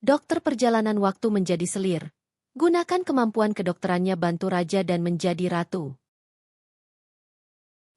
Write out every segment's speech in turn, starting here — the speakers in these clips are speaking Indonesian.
Dokter perjalanan waktu menjadi selir. Gunakan kemampuan kedokterannya bantu raja dan menjadi ratu.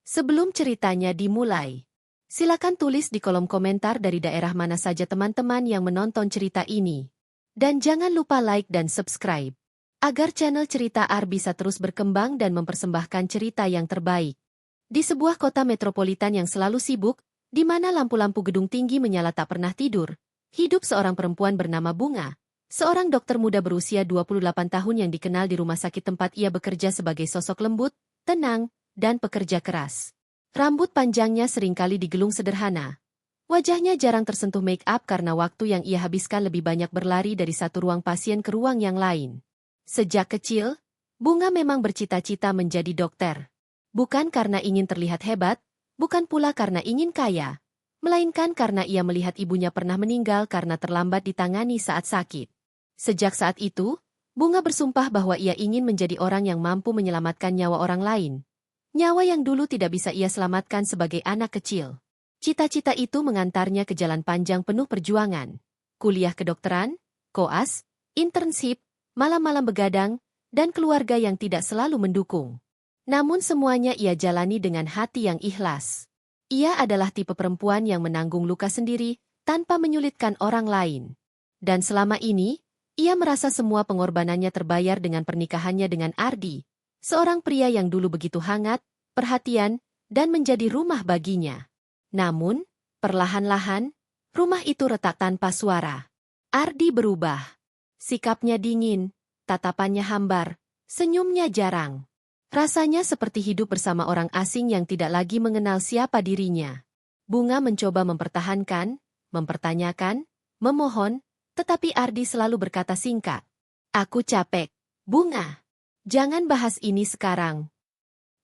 Sebelum ceritanya dimulai, silakan tulis di kolom komentar dari daerah mana saja teman-teman yang menonton cerita ini. Dan jangan lupa like dan subscribe, agar channel Cerita Ar bisa terus berkembang dan mempersembahkan cerita yang terbaik. Di sebuah kota metropolitan yang selalu sibuk, di mana lampu-lampu gedung tinggi menyala tak pernah tidur, hidup seorang perempuan bernama Bunga. Seorang dokter muda berusia 28 tahun yang dikenal di rumah sakit tempat ia bekerja sebagai sosok lembut, tenang, dan pekerja keras. Rambut panjangnya seringkali digelung sederhana. Wajahnya jarang tersentuh make-up karena waktu yang ia habiskan lebih banyak berlari dari satu ruang pasien ke ruang yang lain. Sejak kecil, Bunga memang bercita-cita menjadi dokter. Bukan karena ingin terlihat hebat, bukan pula karena ingin kaya, melainkan karena ia melihat ibunya pernah meninggal karena terlambat ditangani saat sakit. Sejak saat itu, Bunga bersumpah bahwa ia ingin menjadi orang yang mampu menyelamatkan nyawa orang lain. Nyawa yang dulu tidak bisa ia selamatkan sebagai anak kecil. Cita-cita itu mengantarnya ke jalan panjang penuh perjuangan. Kuliah kedokteran, koas, internship, malam-malam begadang, dan keluarga yang tidak selalu mendukung. Namun semuanya ia jalani dengan hati yang ikhlas. Ia adalah tipe perempuan yang menanggung luka sendiri, tanpa menyulitkan orang lain. Dan selama ini, ia merasa semua pengorbanannya terbayar dengan pernikahannya dengan Ardi, seorang pria yang dulu begitu hangat, perhatian, dan menjadi rumah baginya. Namun, perlahan-lahan, rumah itu retak tanpa suara. Ardi berubah. Sikapnya dingin, tatapannya hambar, senyumnya jarang. Rasanya seperti hidup bersama orang asing yang tidak lagi mengenal siapa dirinya. Bunga mencoba mempertahankan, mempertanyakan, memohon, tetapi Ardi selalu berkata singkat. Aku capek. Bunga, jangan bahas ini sekarang.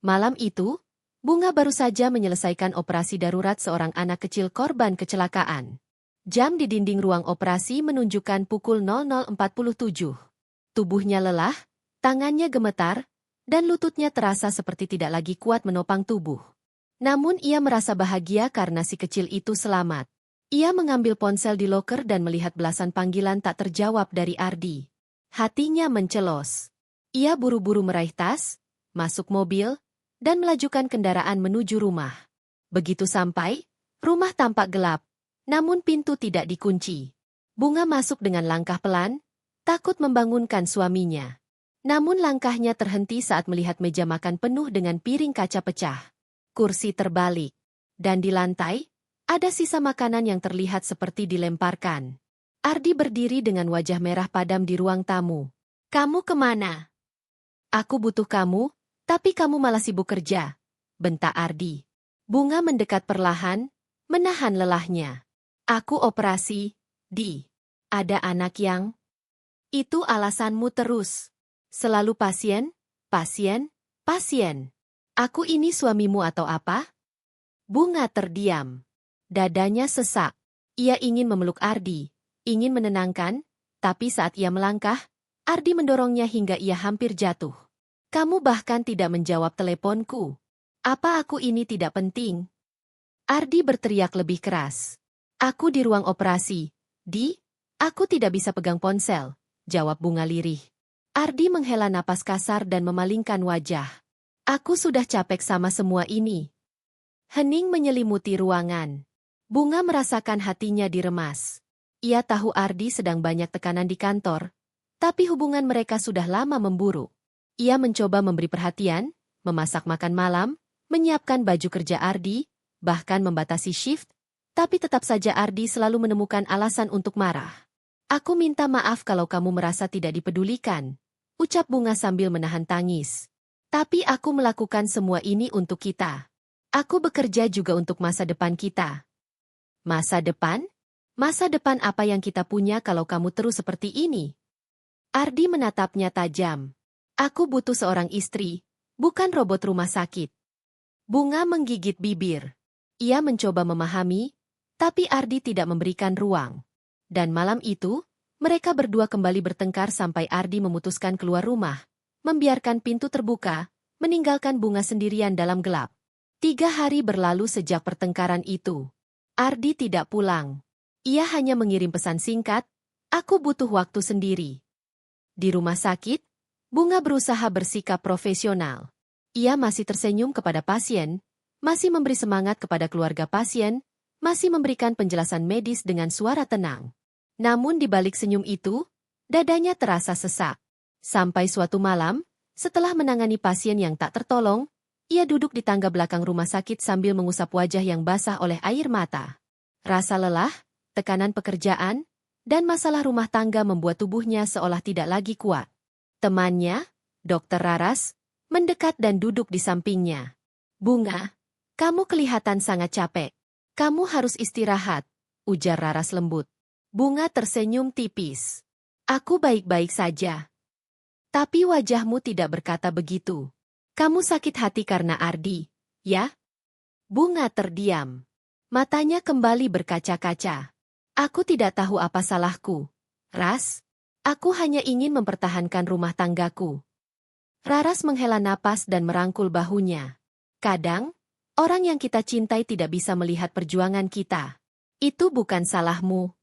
Malam itu, Bunga baru saja menyelesaikan operasi darurat seorang anak kecil korban kecelakaan. Jam di dinding ruang operasi menunjukkan pukul 00.47. Tubuhnya lelah, tangannya gemetar, dan lututnya terasa seperti tidak lagi kuat menopang tubuh. Namun ia merasa bahagia karena si kecil itu selamat. Ia mengambil ponsel di loker dan melihat belasan panggilan tak terjawab dari Ardi. Hatinya mencelos. Ia buru-buru meraih tas, masuk mobil, dan melajukan kendaraan menuju rumah. Begitu sampai, rumah tampak gelap, namun pintu tidak dikunci. Bunga masuk dengan langkah pelan, takut membangunkan suaminya. Namun langkahnya terhenti saat melihat meja makan penuh dengan piring kaca pecah. Kursi terbalik. Dan di lantai, ada sisa makanan yang terlihat seperti dilemparkan. Ardi berdiri dengan wajah merah padam di ruang tamu. Kamu kemana? Aku butuh kamu, tapi kamu malah sibuk kerja, bentak Ardi. Bunga mendekat perlahan, menahan lelahnya. Aku operasi, Di. Ada anak yang... Itu alasanmu terus. Selalu pasien, pasien, pasien. Aku ini suamimu atau apa? Bunga terdiam. Dadanya sesak. Ia ingin memeluk Ardi, ingin menenangkan, tapi saat ia melangkah, Ardi mendorongnya hingga ia hampir jatuh. Kamu bahkan tidak menjawab teleponku. Apa aku ini tidak penting? Ardi berteriak lebih keras. Aku di ruang operasi. Di? Aku tidak bisa pegang ponsel, jawab Bunga lirih. Ardi menghela napas kasar dan memalingkan wajah. Aku sudah capek sama semua ini. Hening menyelimuti ruangan. Bunga merasakan hatinya diremas. Ia tahu Ardi sedang banyak tekanan di kantor, tapi hubungan mereka sudah lama memburuk. Ia mencoba memberi perhatian, memasak makan malam, menyiapkan baju kerja Ardi, bahkan membatasi shift, tapi tetap saja Ardi selalu menemukan alasan untuk marah. Aku minta maaf kalau kamu merasa tidak dipedulikan, ucap Bunga sambil menahan tangis. Tapi aku melakukan semua ini untuk kita. Aku bekerja juga untuk masa depan kita. Masa depan? Masa depan apa yang kita punya kalau kamu terus seperti ini? Ardi menatapnya tajam. Aku butuh seorang istri, bukan robot rumah sakit. Bunga menggigit bibir. Ia mencoba memahami, tapi Ardi tidak memberikan ruang. Dan malam itu, mereka berdua kembali bertengkar sampai Ardi memutuskan keluar rumah, membiarkan pintu terbuka, meninggalkan Bunga sendirian dalam gelap. 3 hari berlalu sejak pertengkaran itu. Ardi tidak pulang. Ia hanya mengirim pesan singkat, Aku butuh waktu sendiri. Di rumah sakit, Bunga berusaha bersikap profesional. Ia masih tersenyum kepada pasien, masih memberi semangat kepada keluarga pasien, masih memberikan penjelasan medis dengan suara tenang. Namun di balik senyum itu, dadanya terasa sesak. Sampai suatu malam, setelah menangani pasien yang tak tertolong, ia duduk di tangga belakang rumah sakit sambil mengusap wajah yang basah oleh air mata. Rasa lelah, tekanan pekerjaan, dan masalah rumah tangga membuat tubuhnya seolah tidak lagi kuat. Temannya, Dokter Raras, mendekat dan duduk di sampingnya. Bunga, kamu kelihatan sangat capek. Kamu harus istirahat, ujar Raras lembut. Bunga tersenyum tipis. Aku baik-baik saja. Tapi wajahmu tidak berkata begitu. Kamu sakit hati karena Ardi, ya? Bunga terdiam. Matanya kembali berkaca-kaca. Aku tidak tahu apa salahku. Ras, aku hanya ingin mempertahankan rumah tanggaku. Raras menghela napas dan merangkul bahunya. Kadang, orang yang kita cintai tidak bisa melihat perjuangan kita. Itu bukan salahmu.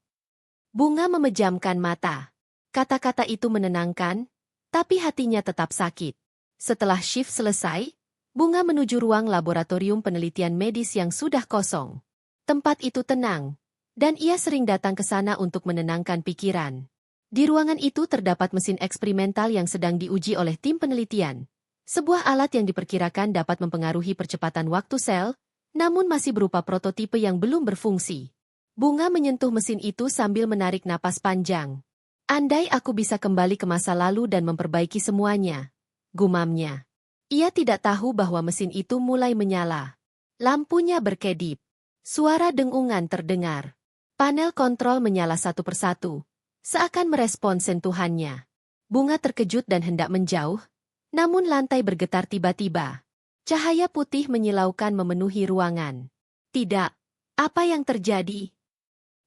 Bunga memejamkan mata. Kata-kata itu menenangkan, tapi hatinya tetap sakit. Setelah shift selesai, Bunga menuju ruang laboratorium penelitian medis yang sudah kosong. Tempat itu tenang, dan ia sering datang ke sana untuk menenangkan pikiran. Di ruangan itu terdapat mesin eksperimental yang sedang diuji oleh tim penelitian. Sebuah alat yang diperkirakan dapat mempengaruhi percepatan waktu sel, namun masih berupa prototipe yang belum berfungsi. Bunga menyentuh mesin itu sambil menarik napas panjang. Andai aku bisa kembali ke masa lalu dan memperbaiki semuanya, gumamnya. Ia tidak tahu bahwa mesin itu mulai menyala. Lampunya berkedip. Suara dengungan terdengar. Panel kontrol menyala satu persatu, seakan merespon sentuhannya. Bunga terkejut dan hendak menjauh, namun lantai bergetar tiba-tiba. Cahaya putih menyilaukan memenuhi ruangan. Tidak, apa yang terjadi?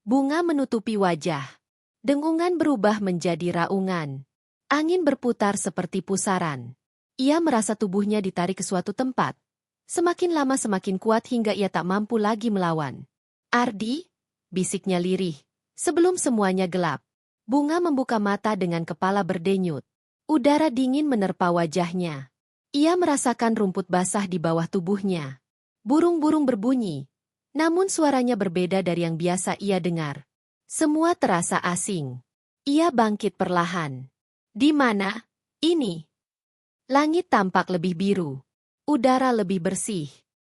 Bunga menutupi wajah. Dengungan berubah menjadi raungan. Angin berputar seperti pusaran. Ia merasa tubuhnya ditarik ke suatu tempat. Semakin lama semakin kuat hingga ia tak mampu lagi melawan. Ardi, bisiknya lirih. Sebelum semuanya gelap, Bunga membuka mata dengan kepala berdenyut. Udara dingin menerpa wajahnya. Ia merasakan rumput basah di bawah tubuhnya. Burung-burung berbunyi, namun suaranya berbeda dari yang biasa ia dengar. Semua terasa asing. Ia bangkit perlahan. Di mana? Ini. Langit tampak lebih biru. Udara lebih bersih.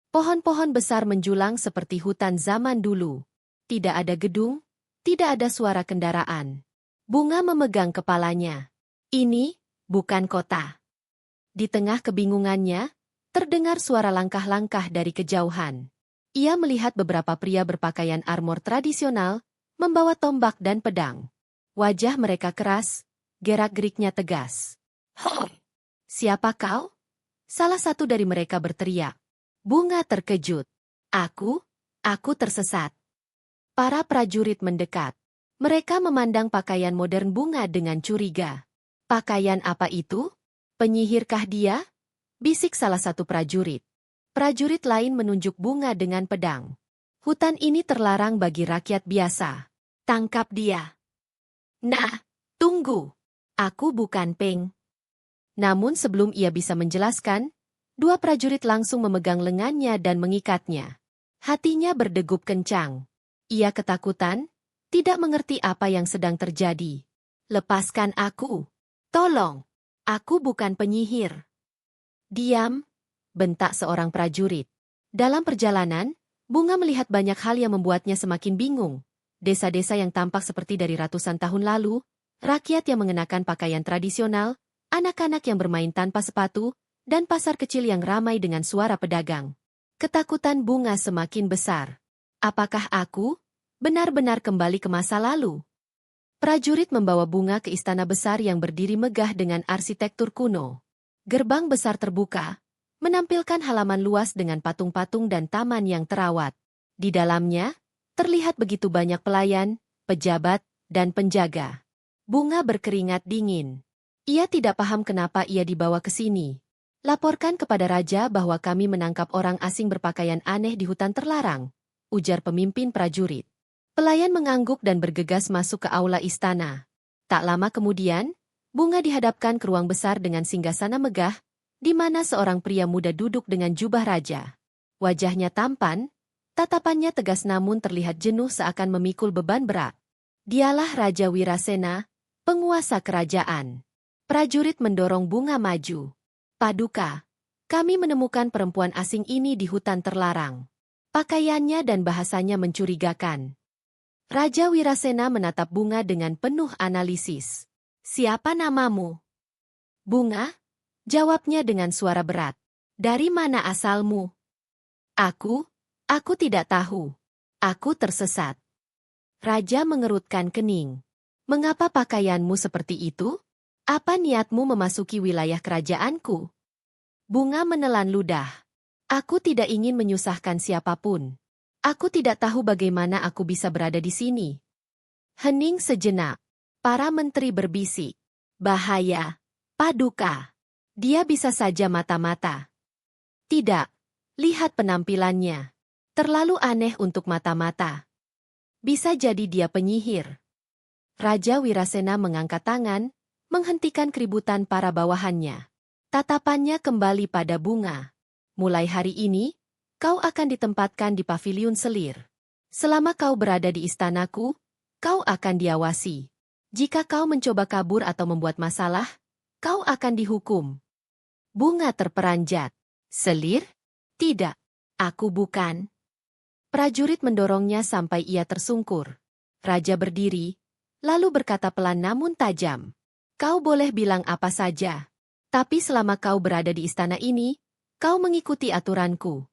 Pohon-pohon besar menjulang seperti hutan zaman dulu. Tidak ada gedung, tidak ada suara kendaraan. Bunga memegang kepalanya. Ini bukan kota. Di tengah kebingungannya, terdengar suara langkah-langkah dari kejauhan. Ia melihat beberapa pria berpakaian armor tradisional, membawa tombak dan pedang. Wajah mereka keras, gerak-geriknya tegas. Siapa kau? Salah satu dari mereka berteriak. Bunga terkejut. Aku tersesat. Para prajurit mendekat. Mereka memandang pakaian modern Bunga dengan curiga. Pakaian apa itu? Penyihirkah dia? Bisik salah satu prajurit. Prajurit lain menunjuk Bunga dengan pedang. Hutan ini terlarang bagi rakyat biasa. Tangkap dia. Nah, tunggu. Aku bukan Peng. Namun sebelum ia bisa menjelaskan, dua prajurit langsung memegang lengannya dan mengikatnya. Hatinya berdegup kencang. Ia ketakutan, tidak mengerti apa yang sedang terjadi. Lepaskan aku. Tolong. Aku bukan penyihir. Diam, bentak seorang prajurit. Dalam perjalanan, Bunga melihat banyak hal yang membuatnya semakin bingung. Desa-desa yang tampak seperti dari ratusan tahun lalu, rakyat yang mengenakan pakaian tradisional, anak-anak yang bermain tanpa sepatu, dan pasar kecil yang ramai dengan suara pedagang. Ketakutan Bunga semakin besar. Apakah aku benar-benar kembali ke masa lalu? Prajurit membawa Bunga ke istana besar yang berdiri megah dengan arsitektur kuno. Gerbang besar terbuka, menampilkan halaman luas dengan patung-patung dan taman yang terawat. Di dalamnya, terlihat begitu banyak pelayan, pejabat, dan penjaga. Bunga berkeringat dingin. Ia tidak paham kenapa ia dibawa ke sini. Laporkan kepada raja bahwa kami menangkap orang asing berpakaian aneh di hutan terlarang, ujar pemimpin prajurit. Pelayan mengangguk dan bergegas masuk ke aula istana. Tak lama kemudian, Bunga dihadapkan ke ruang besar dengan singgasana megah, di mana seorang pria muda duduk dengan jubah raja. Wajahnya tampan, tatapannya tegas namun terlihat jenuh seakan memikul beban berat. Dialah Raja Wirasena, penguasa kerajaan. Prajurit mendorong Bunga maju. Paduka, kami menemukan perempuan asing ini di hutan terlarang. Pakaiannya dan bahasanya mencurigakan. Raja Wirasena menatap Bunga dengan penuh analisis. Siapa namamu? Bunga? Jawabnya dengan suara berat. Dari mana asalmu? Aku tidak tahu. Aku tersesat. Raja mengerutkan kening. Mengapa pakaianmu seperti itu? Apa niatmu memasuki wilayah kerajaanku? Bunga menelan ludah. Aku tidak ingin menyusahkan siapapun. Aku tidak tahu bagaimana aku bisa berada di sini. Hening sejenak. Para menteri berbisik. Bahaya. Paduka. Dia bisa saja mata-mata. Tidak. Lihat penampilannya. Terlalu aneh untuk mata-mata. Bisa jadi dia penyihir. Raja Wirasena mengangkat tangan, menghentikan keributan para bawahannya. Tatapannya kembali pada Bunga. Mulai hari ini, kau akan ditempatkan di paviliun selir. Selama kau berada di istanaku, kau akan diawasi. Jika kau mencoba kabur atau membuat masalah, kau akan dihukum. Bunga terperanjat. Selir? Tidak. Aku bukan. Prajurit mendorongnya sampai ia tersungkur. Raja berdiri, lalu berkata pelan namun tajam. Kau boleh bilang apa saja. Tapi selama kau berada di istana ini, kau mengikuti aturanku.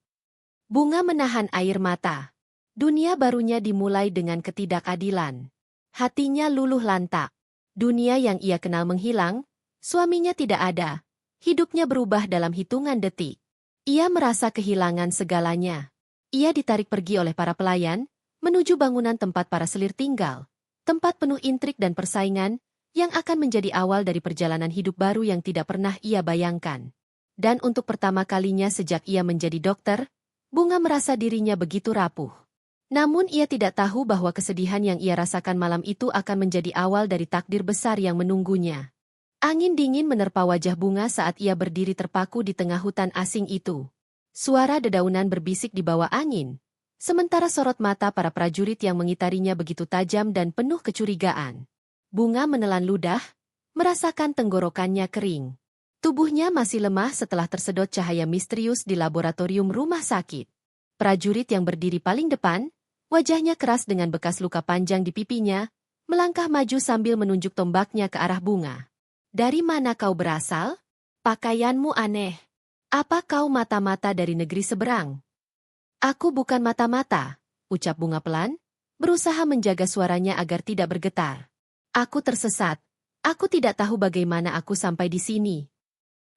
Bunga menahan air mata. Dunia barunya dimulai dengan ketidakadilan. Hatinya luluh lantak. Dunia yang ia kenal menghilang, suaminya tidak ada. Hidupnya berubah dalam hitungan detik. Ia merasa kehilangan segalanya. Ia ditarik pergi oleh para pelayan, menuju bangunan tempat para selir tinggal. Tempat penuh intrik dan persaingan, yang akan menjadi awal dari perjalanan hidup baru yang tidak pernah ia bayangkan. Dan untuk pertama kalinya sejak ia menjadi dokter, Bunga merasa dirinya begitu rapuh. Namun ia tidak tahu bahwa kesedihan yang ia rasakan malam itu akan menjadi awal dari takdir besar yang menunggunya. Angin dingin menerpa wajah Bunga saat ia berdiri terpaku di tengah hutan asing itu. Suara dedaunan berbisik di bawah angin. Sementara sorot mata para prajurit yang mengitarinya begitu tajam dan penuh kecurigaan. Bunga menelan ludah, merasakan tenggorokannya kering. Tubuhnya masih lemah setelah tersedot cahaya misterius di laboratorium rumah sakit. Prajurit yang berdiri paling depan, wajahnya keras dengan bekas luka panjang di pipinya, melangkah maju sambil menunjuk tombaknya ke arah Bunga. Dari mana kau berasal? Pakaianmu aneh. Apa kau mata-mata dari negeri seberang? Aku bukan mata-mata, ucap Bunga pelan, berusaha menjaga suaranya agar tidak bergetar. Aku tersesat. Aku tidak tahu bagaimana aku sampai di sini.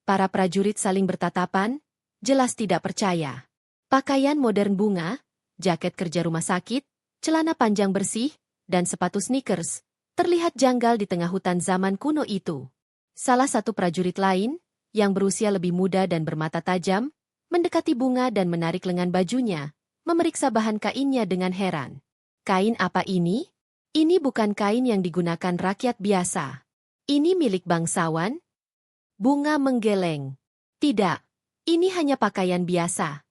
Para prajurit saling bertatapan, jelas tidak percaya. Pakaian modern Bunga, jaket kerja rumah sakit, celana panjang bersih, dan sepatu sneakers, terlihat janggal di tengah hutan zaman kuno itu. Salah satu prajurit lain, yang berusia lebih muda dan bermata tajam, mendekati Bunga dan menarik lengan bajunya, memeriksa bahan kainnya dengan heran. Kain apa ini? Ini bukan kain yang digunakan rakyat biasa. Ini milik bangsawan? Bunga menggeleng. Tidak, ini hanya pakaian biasa.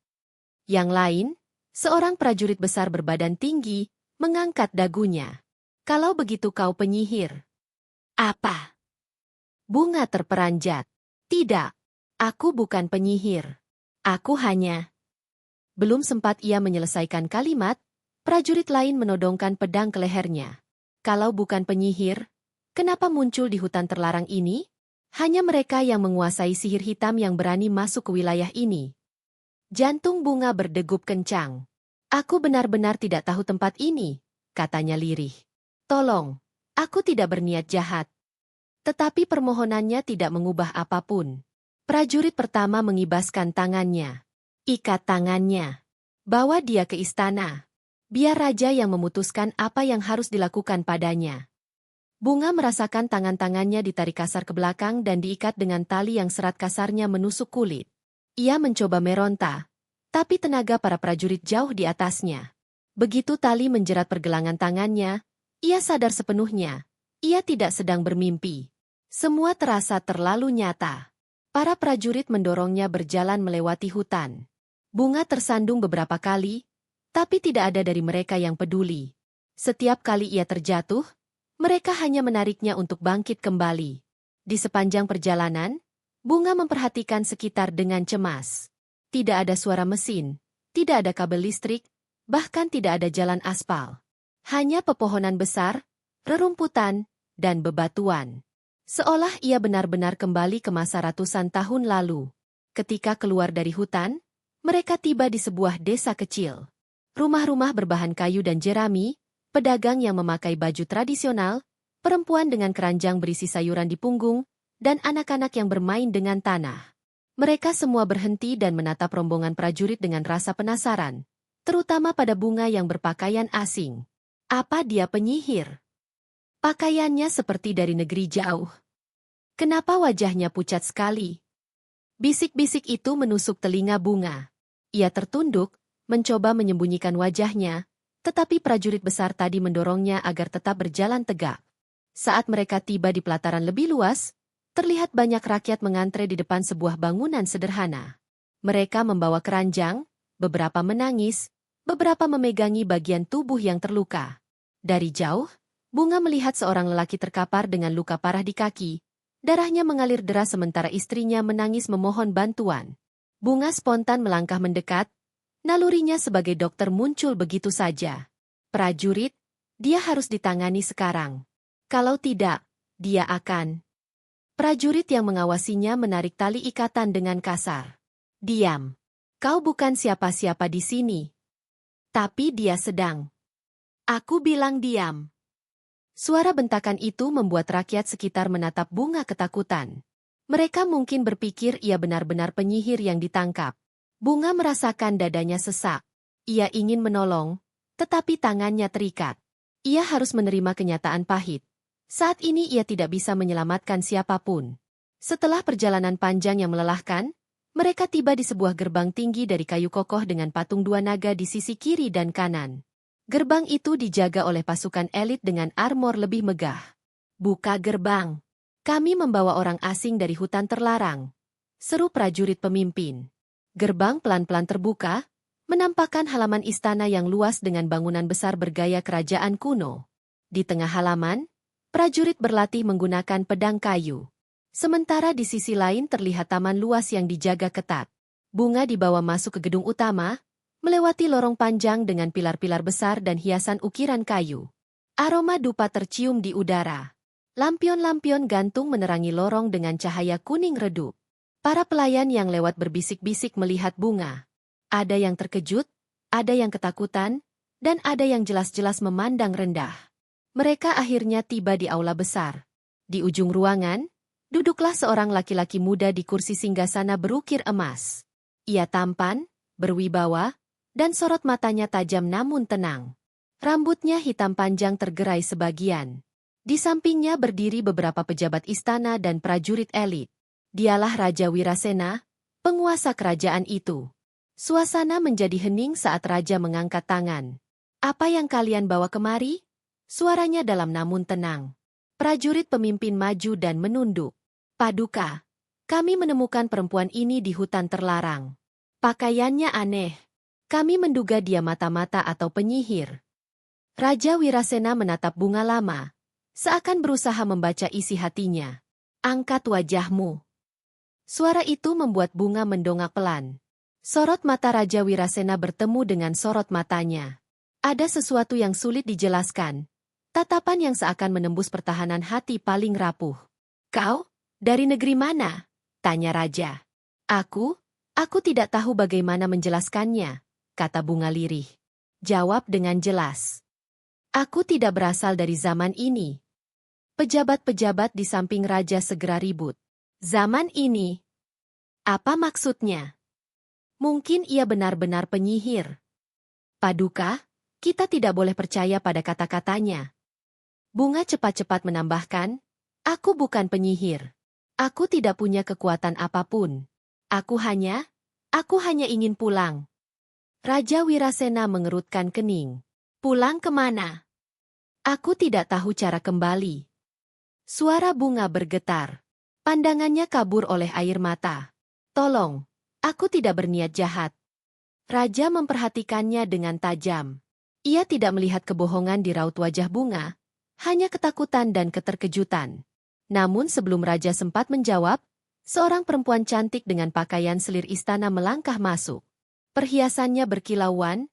Yang lain, seorang prajurit besar berbadan tinggi, mengangkat dagunya. Kalau begitu kau penyihir. Apa? Bunga terperanjat. Tidak, aku bukan penyihir. Aku hanya... Belum sempat ia menyelesaikan kalimat, prajurit lain menodongkan pedang ke lehernya. Kalau bukan penyihir, kenapa muncul di hutan terlarang ini? Hanya mereka yang menguasai sihir hitam yang berani masuk ke wilayah ini. Jantung Bunga berdegup kencang. Aku benar-benar tidak tahu tempat ini, katanya lirih. Tolong, aku tidak berniat jahat. Tetapi permohonannya tidak mengubah apapun. Prajurit pertama mengibaskan tangannya. Ikat tangannya. Bawa dia ke istana. Biar raja yang memutuskan apa yang harus dilakukan padanya. Bunga merasakan tangan-tangannya ditarik kasar ke belakang dan diikat dengan tali yang serat kasarnya menusuk kulit. Ia mencoba meronta, tapi tenaga para prajurit jauh di atasnya. Begitu tali menjerat pergelangan tangannya, ia sadar sepenuhnya. Ia tidak sedang bermimpi. Semua terasa terlalu nyata. Para prajurit mendorongnya berjalan melewati hutan. Bunga tersandung beberapa kali, tapi tidak ada dari mereka yang peduli. Setiap kali ia terjatuh, mereka hanya menariknya untuk bangkit kembali. Di sepanjang perjalanan, Bunga memperhatikan sekitar dengan cemas. Tidak ada suara mesin, tidak ada kabel listrik, bahkan tidak ada jalan aspal. Hanya pepohonan besar, rerumputan, dan bebatuan. Seolah ia benar-benar kembali ke masa ratusan tahun lalu. Ketika keluar dari hutan, mereka tiba di sebuah desa kecil. Rumah-rumah berbahan kayu dan jerami, pedagang yang memakai baju tradisional, perempuan dengan keranjang berisi sayuran di punggung, dan anak-anak yang bermain dengan tanah. Mereka semua berhenti dan menatap rombongan prajurit dengan rasa penasaran, terutama pada Bunga yang berpakaian asing. Apa dia penyihir? Pakaiannya seperti dari negeri jauh. Kenapa wajahnya pucat sekali? Bisik-bisik itu menusuk telinga Bunga. Ia tertunduk, mencoba menyembunyikan wajahnya, tetapi prajurit besar tadi mendorongnya agar tetap berjalan tegak. Saat mereka tiba di pelataran lebih luas, terlihat banyak rakyat mengantre di depan sebuah bangunan sederhana. Mereka membawa keranjang, beberapa menangis, beberapa memegangi bagian tubuh yang terluka. Dari jauh, Bunga melihat seorang lelaki terkapar dengan luka parah di kaki. Darahnya mengalir deras sementara istrinya menangis memohon bantuan. Bunga spontan melangkah mendekat. Nalurinya sebagai dokter muncul begitu saja. Prajurit, dia harus ditangani sekarang. Kalau tidak, dia akan... Prajurit yang mengawasinya menarik tali ikatan dengan kasar. Diam. Kau bukan siapa-siapa di sini. Tapi dia sedang... Aku bilang diam. Suara bentakan itu membuat rakyat sekitar menatap Bunga ketakutan. Mereka mungkin berpikir ia benar-benar penyihir yang ditangkap. Bunga merasakan dadanya sesak. Ia ingin menolong, tetapi tangannya terikat. Ia harus menerima kenyataan pahit. Saat ini ia tidak bisa menyelamatkan siapapun. Setelah perjalanan panjang yang melelahkan, mereka tiba di sebuah gerbang tinggi dari kayu kokoh dengan patung dua naga di sisi kiri dan kanan. Gerbang itu dijaga oleh pasukan elit dengan armor lebih megah. Buka gerbang. Kami membawa orang asing dari hutan terlarang. Seru prajurit pemimpin. Gerbang pelan-pelan terbuka, menampakkan halaman istana yang luas dengan bangunan besar bergaya kerajaan kuno. Di tengah halaman, prajurit berlatih menggunakan pedang kayu. Sementara di sisi lain terlihat taman luas yang dijaga ketat. Bunga dibawa masuk ke gedung utama, melewati lorong panjang dengan pilar-pilar besar dan hiasan ukiran kayu. Aroma dupa tercium di udara. Lampion-lampion gantung menerangi lorong dengan cahaya kuning redup. Para pelayan yang lewat berbisik-bisik melihat Bunga. Ada yang terkejut, ada yang ketakutan, dan ada yang jelas-jelas memandang rendah. Mereka akhirnya tiba di aula besar. Di ujung ruangan, duduklah seorang laki-laki muda di kursi singgasana berukir emas. Ia tampan, berwibawa, dan sorot matanya tajam namun tenang. Rambutnya hitam panjang tergerai sebagian. Di sampingnya berdiri beberapa pejabat istana dan prajurit elit. Dialah Raja Wirasena, penguasa kerajaan itu. Suasana menjadi hening saat Raja mengangkat tangan. Apa yang kalian bawa kemari? Suaranya dalam namun tenang. Prajurit pemimpin maju dan menunduk. Paduka, kami menemukan perempuan ini di hutan terlarang. Pakaiannya aneh. Kami menduga dia mata-mata atau penyihir. Raja Wirasena menatap Bunga lama, seakan berusaha membaca isi hatinya. Angkat wajahmu. Suara itu membuat Bunga mendongak pelan. Sorot mata Raja Wirasena bertemu dengan sorot matanya. Ada sesuatu yang sulit dijelaskan. Tatapan yang seakan menembus pertahanan hati paling rapuh. Kau? Dari negeri mana? Tanya Raja. Aku tidak tahu bagaimana menjelaskannya, kata Bunga lirih. Jawab dengan jelas. Aku tidak berasal dari zaman ini. Pejabat-pejabat di samping Raja segera ribut. Zaman ini? Apa maksudnya? Mungkin ia benar-benar penyihir. Paduka, kita tidak boleh percaya pada kata-katanya. Bunga cepat-cepat menambahkan, aku bukan penyihir. Aku tidak punya kekuatan apapun. Aku hanya ingin pulang. Raja Wirasena mengerutkan kening. Pulang kemana? Aku tidak tahu cara kembali. Suara bunga bergetar. Pandangannya kabur oleh air mata. Tolong, aku tidak berniat jahat. Raja memperhatikannya dengan tajam. Ia tidak melihat kebohongan di raut wajah bunga, hanya ketakutan dan keterkejutan. Namun sebelum Raja sempat menjawab, seorang perempuan cantik dengan pakaian selir istana melangkah masuk. Perhiasannya berkilauan,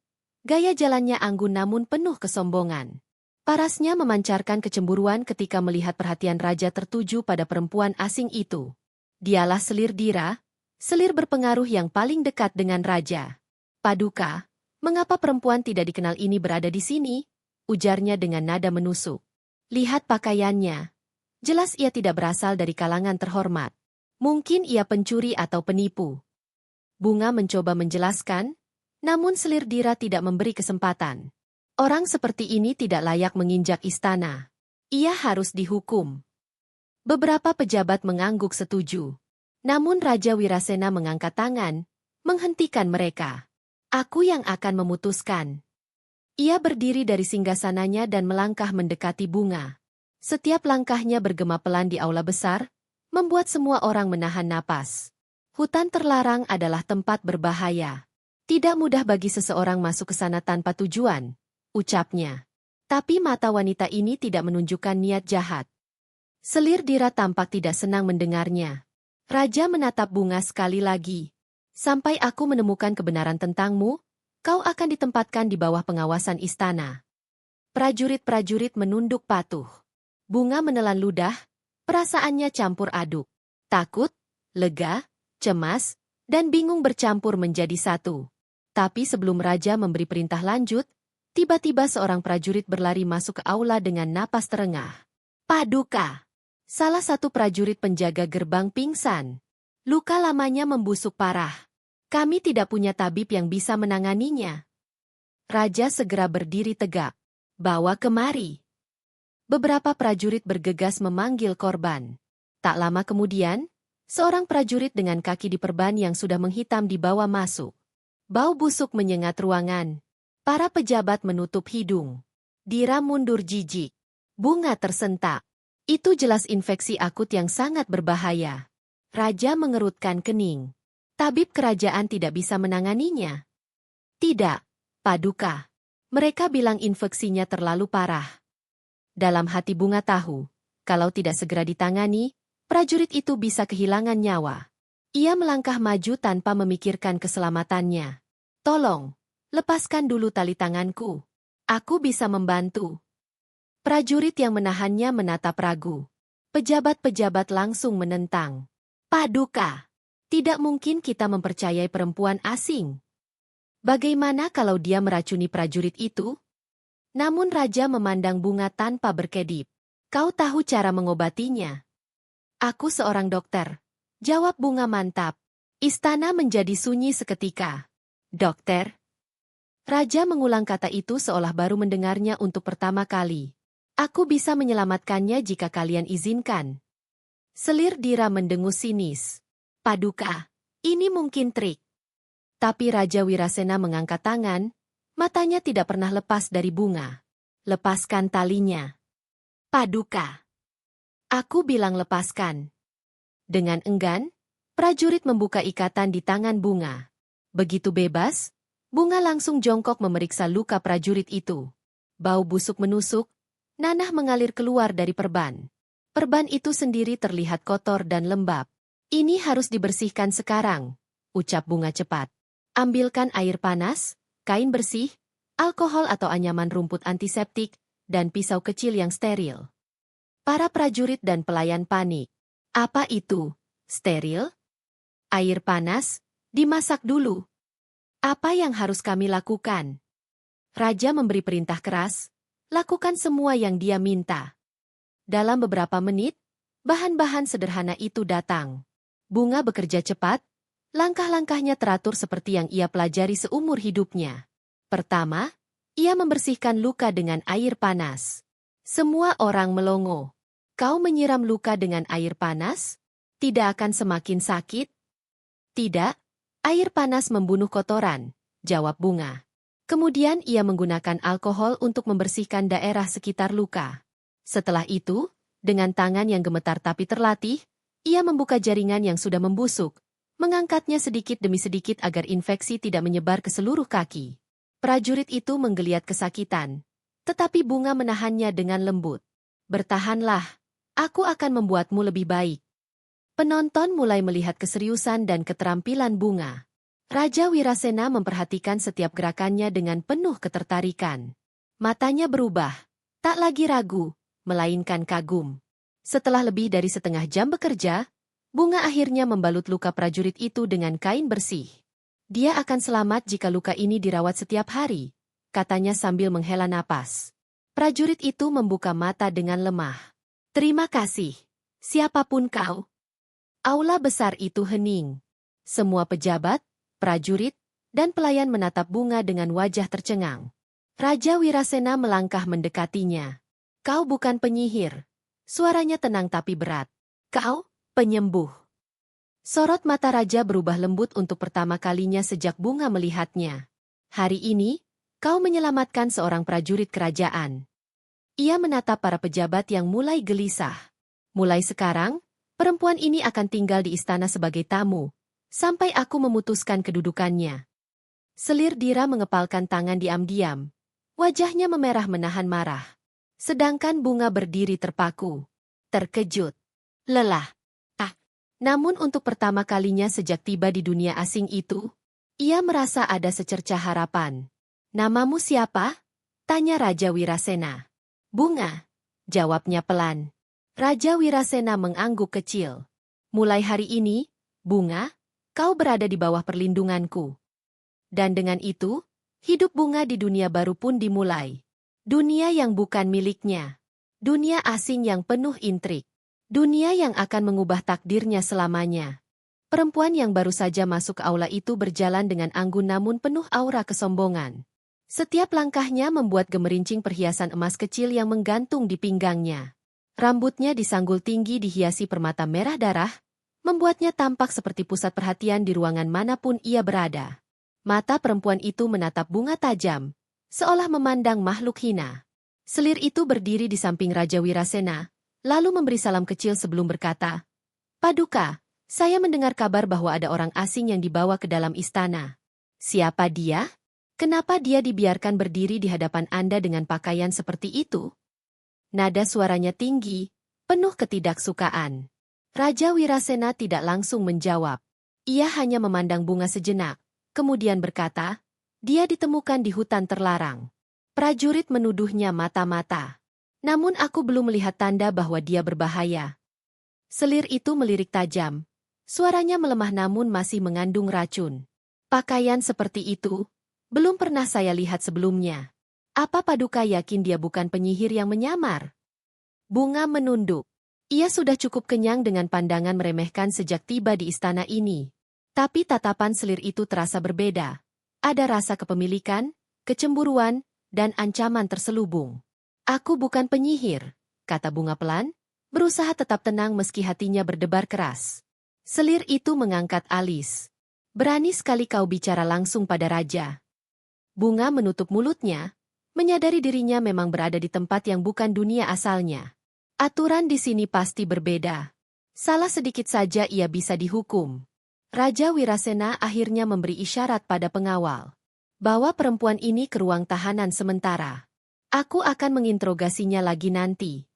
gaya jalannya anggun namun penuh kesombongan. Parasnya memancarkan kecemburuan ketika melihat perhatian Raja tertuju pada perempuan asing itu. Dialah Selir Dira, selir berpengaruh yang paling dekat dengan Raja. Paduka, mengapa perempuan tidak dikenal ini berada di sini? Ujarnya dengan nada menusuk. Lihat pakaiannya. Jelas ia tidak berasal dari kalangan terhormat. Mungkin ia pencuri atau penipu. Bunga mencoba menjelaskan, namun Selir Dira tidak memberi kesempatan. Orang seperti ini tidak layak menginjak istana. Ia harus dihukum. Beberapa pejabat mengangguk setuju. Namun Raja Wirasena mengangkat tangan, menghentikan mereka. Aku yang akan memutuskan. Ia berdiri dari singgasananya dan melangkah mendekati Bunga. Setiap langkahnya bergema pelan di aula besar, membuat semua orang menahan napas. Hutan terlarang adalah tempat berbahaya. Tidak mudah bagi seseorang masuk ke sana tanpa tujuan, ucapnya. Tapi mata wanita ini tidak menunjukkan niat jahat. Selir Dira tampak tidak senang mendengarnya. Raja menatap Bunga sekali lagi. Sampai aku menemukan kebenaran tentangmu, kau akan ditempatkan di bawah pengawasan istana. Prajurit-prajurit menunduk patuh. Bunga menelan ludah, perasaannya campur aduk. Takut, lega, cemas, dan bingung bercampur menjadi satu. Tapi sebelum Raja memberi perintah lanjut, tiba-tiba seorang prajurit berlari masuk ke aula dengan napas terengah. Paduka! Salah satu prajurit penjaga gerbang pingsan. Luka lamanya membusuk parah. Kami tidak punya tabib yang bisa menanganinya. Raja segera berdiri tegak. Bawa kemari. Beberapa prajurit bergegas memanggil korban. Tak lama kemudian, seorang prajurit dengan kaki diperban yang sudah menghitam dibawa masuk. Bau busuk menyengat ruangan. Para pejabat menutup hidung. Dira mundur jijik. Bunga tersentak. Itu jelas infeksi akut yang sangat berbahaya. Raja mengerutkan kening. Tabib kerajaan tidak bisa menanganinya. Tidak, Paduka. Mereka bilang infeksinya terlalu parah. Dalam hati Bunga tahu, kalau tidak segera ditangani, prajurit itu bisa kehilangan nyawa. Ia melangkah maju tanpa memikirkan keselamatannya. Tolong, lepaskan dulu tali tanganku. Aku bisa membantu. Prajurit yang menahannya menatap ragu. Pejabat-pejabat langsung menentang. Paduka, tidak mungkin kita mempercayai perempuan asing. Bagaimana kalau dia meracuni prajurit itu? Namun Raja memandang Bunga tanpa berkedip. Kau tahu cara mengobatinya? Aku seorang dokter. Jawab Bunga mantap. Istana menjadi sunyi seketika. Dokter? Raja mengulang kata itu seolah baru mendengarnya untuk pertama kali. Aku bisa menyelamatkannya jika kalian izinkan. Selir Dira mendengus sinis. Paduka, ini mungkin trik. Tapi Raja Wirasena mengangkat tangan, matanya tidak pernah lepas dari Bunga. Lepaskan talinya. Paduka. Aku bilang lepaskan. Dengan enggan, prajurit membuka ikatan di tangan Bunga. Begitu bebas, Bunga langsung jongkok memeriksa luka prajurit itu. Bau busuk menusuk, nanah mengalir keluar dari perban. Perban itu sendiri terlihat kotor dan lembab. Ini harus dibersihkan sekarang, ucap Bunga cepat. Ambilkan air panas, kain bersih, alkohol atau anyaman rumput antiseptik, dan pisau kecil yang steril. Para prajurit dan pelayan panik. Apa itu? Steril? Air panas? Dimasak dulu. Apa yang harus kami lakukan? Raja memberi perintah keras, lakukan semua yang dia minta. Dalam beberapa menit, bahan-bahan sederhana itu datang. Bunga bekerja cepat, langkah-langkahnya teratur seperti yang ia pelajari seumur hidupnya. Pertama, ia membersihkan luka dengan air panas. Semua orang melongo. Kau menyiram luka dengan air panas? Tidak akan semakin sakit? Tidak, air panas membunuh kotoran, jawab Bunga. Kemudian ia menggunakan alkohol untuk membersihkan daerah sekitar luka. Setelah itu, dengan tangan yang gemetar tapi terlatih, ia membuka jaringan yang sudah membusuk, mengangkatnya sedikit demi sedikit agar infeksi tidak menyebar ke seluruh kaki. Prajurit itu menggeliat kesakitan, tetapi Bunga menahannya dengan lembut. Bertahanlah, aku akan membuatmu lebih baik. Penonton mulai melihat keseriusan dan keterampilan Bunga. Raja Wirasena memperhatikan setiap gerakannya dengan penuh ketertarikan. Matanya berubah, tak lagi ragu, melainkan kagum. Setelah lebih dari setengah jam bekerja, Bunga akhirnya membalut luka prajurit itu dengan kain bersih. Dia akan selamat jika luka ini dirawat setiap hari, katanya sambil menghela napas. Prajurit itu membuka mata dengan lemah. Terima kasih. Siapapun kau. Aula besar itu hening. Semua pejabat, prajurit, dan pelayan menatap Bunga dengan wajah tercengang. Raja Wirasena melangkah mendekatinya. Kau bukan penyihir. Suaranya tenang tapi berat. Kau, penyembuh. Sorot mata raja berubah lembut untuk pertama kalinya sejak Bunga melihatnya. Hari ini, kau menyelamatkan seorang prajurit kerajaan. Ia menatap para pejabat yang mulai gelisah. Mulai sekarang, perempuan ini akan tinggal di istana sebagai tamu, sampai aku memutuskan kedudukannya. Selir Dira mengepalkan tangan diam-diam. Wajahnya memerah menahan marah. Sedangkan Bunga berdiri terpaku. Terkejut. Lelah. Namun untuk pertama kalinya sejak tiba di dunia asing itu, ia merasa ada secercah harapan. Namamu siapa? Tanya Raja Wirasena. Bunga. Jawabnya pelan. Raja Wirasena mengangguk kecil. Mulai hari ini, Bunga, kau berada di bawah perlindunganku. Dan dengan itu, hidup Bunga di dunia baru pun dimulai. Dunia yang bukan miliknya. Dunia asing yang penuh intrik. Dunia yang akan mengubah takdirnya selamanya. Perempuan yang baru saja masuk aula itu berjalan dengan anggun namun penuh aura kesombongan. Setiap langkahnya membuat gemerincing perhiasan emas kecil yang menggantung di pinggangnya. Rambutnya disanggul tinggi dihiasi permata merah darah, membuatnya tampak seperti pusat perhatian di ruangan manapun ia berada. Mata perempuan itu menatap Bunga tajam, seolah memandang makhluk hina. Selir itu berdiri di samping Raja Wirasena, lalu memberi salam kecil sebelum berkata, Paduka, saya mendengar kabar bahwa ada orang asing yang dibawa ke dalam istana. Siapa dia? Kenapa dia dibiarkan berdiri di hadapan Anda dengan pakaian seperti itu? Nada suaranya tinggi, penuh ketidaksukaan. Raja Wirasena tidak langsung menjawab. Ia hanya memandang Bunga sejenak, kemudian berkata, dia ditemukan di hutan terlarang. Prajurit menuduhnya mata-mata. Namun aku belum melihat tanda bahwa dia berbahaya. Selir itu melirik tajam. Suaranya melemah namun masih mengandung racun. Pakaian seperti itu, belum pernah saya lihat sebelumnya. Apa Paduka yakin dia bukan penyihir yang menyamar? Bunga menunduk. Ia sudah cukup kenyang dengan pandangan meremehkan sejak tiba di istana ini. Tapi tatapan selir itu terasa berbeda. Ada rasa kepemilikan, kecemburuan, dan ancaman terselubung. Aku bukan penyihir, kata Bunga pelan, berusaha tetap tenang meski hatinya berdebar keras. Selir itu mengangkat alis. Berani sekali kau bicara langsung pada raja. Bunga menutup mulutnya, menyadari dirinya memang berada di tempat yang bukan dunia asalnya. Aturan di sini pasti berbeda. Salah sedikit saja ia bisa dihukum. Raja Wirasena akhirnya memberi isyarat pada pengawal. Bawa perempuan ini ke ruang tahanan sementara. Aku akan menginterogasinya lagi nanti.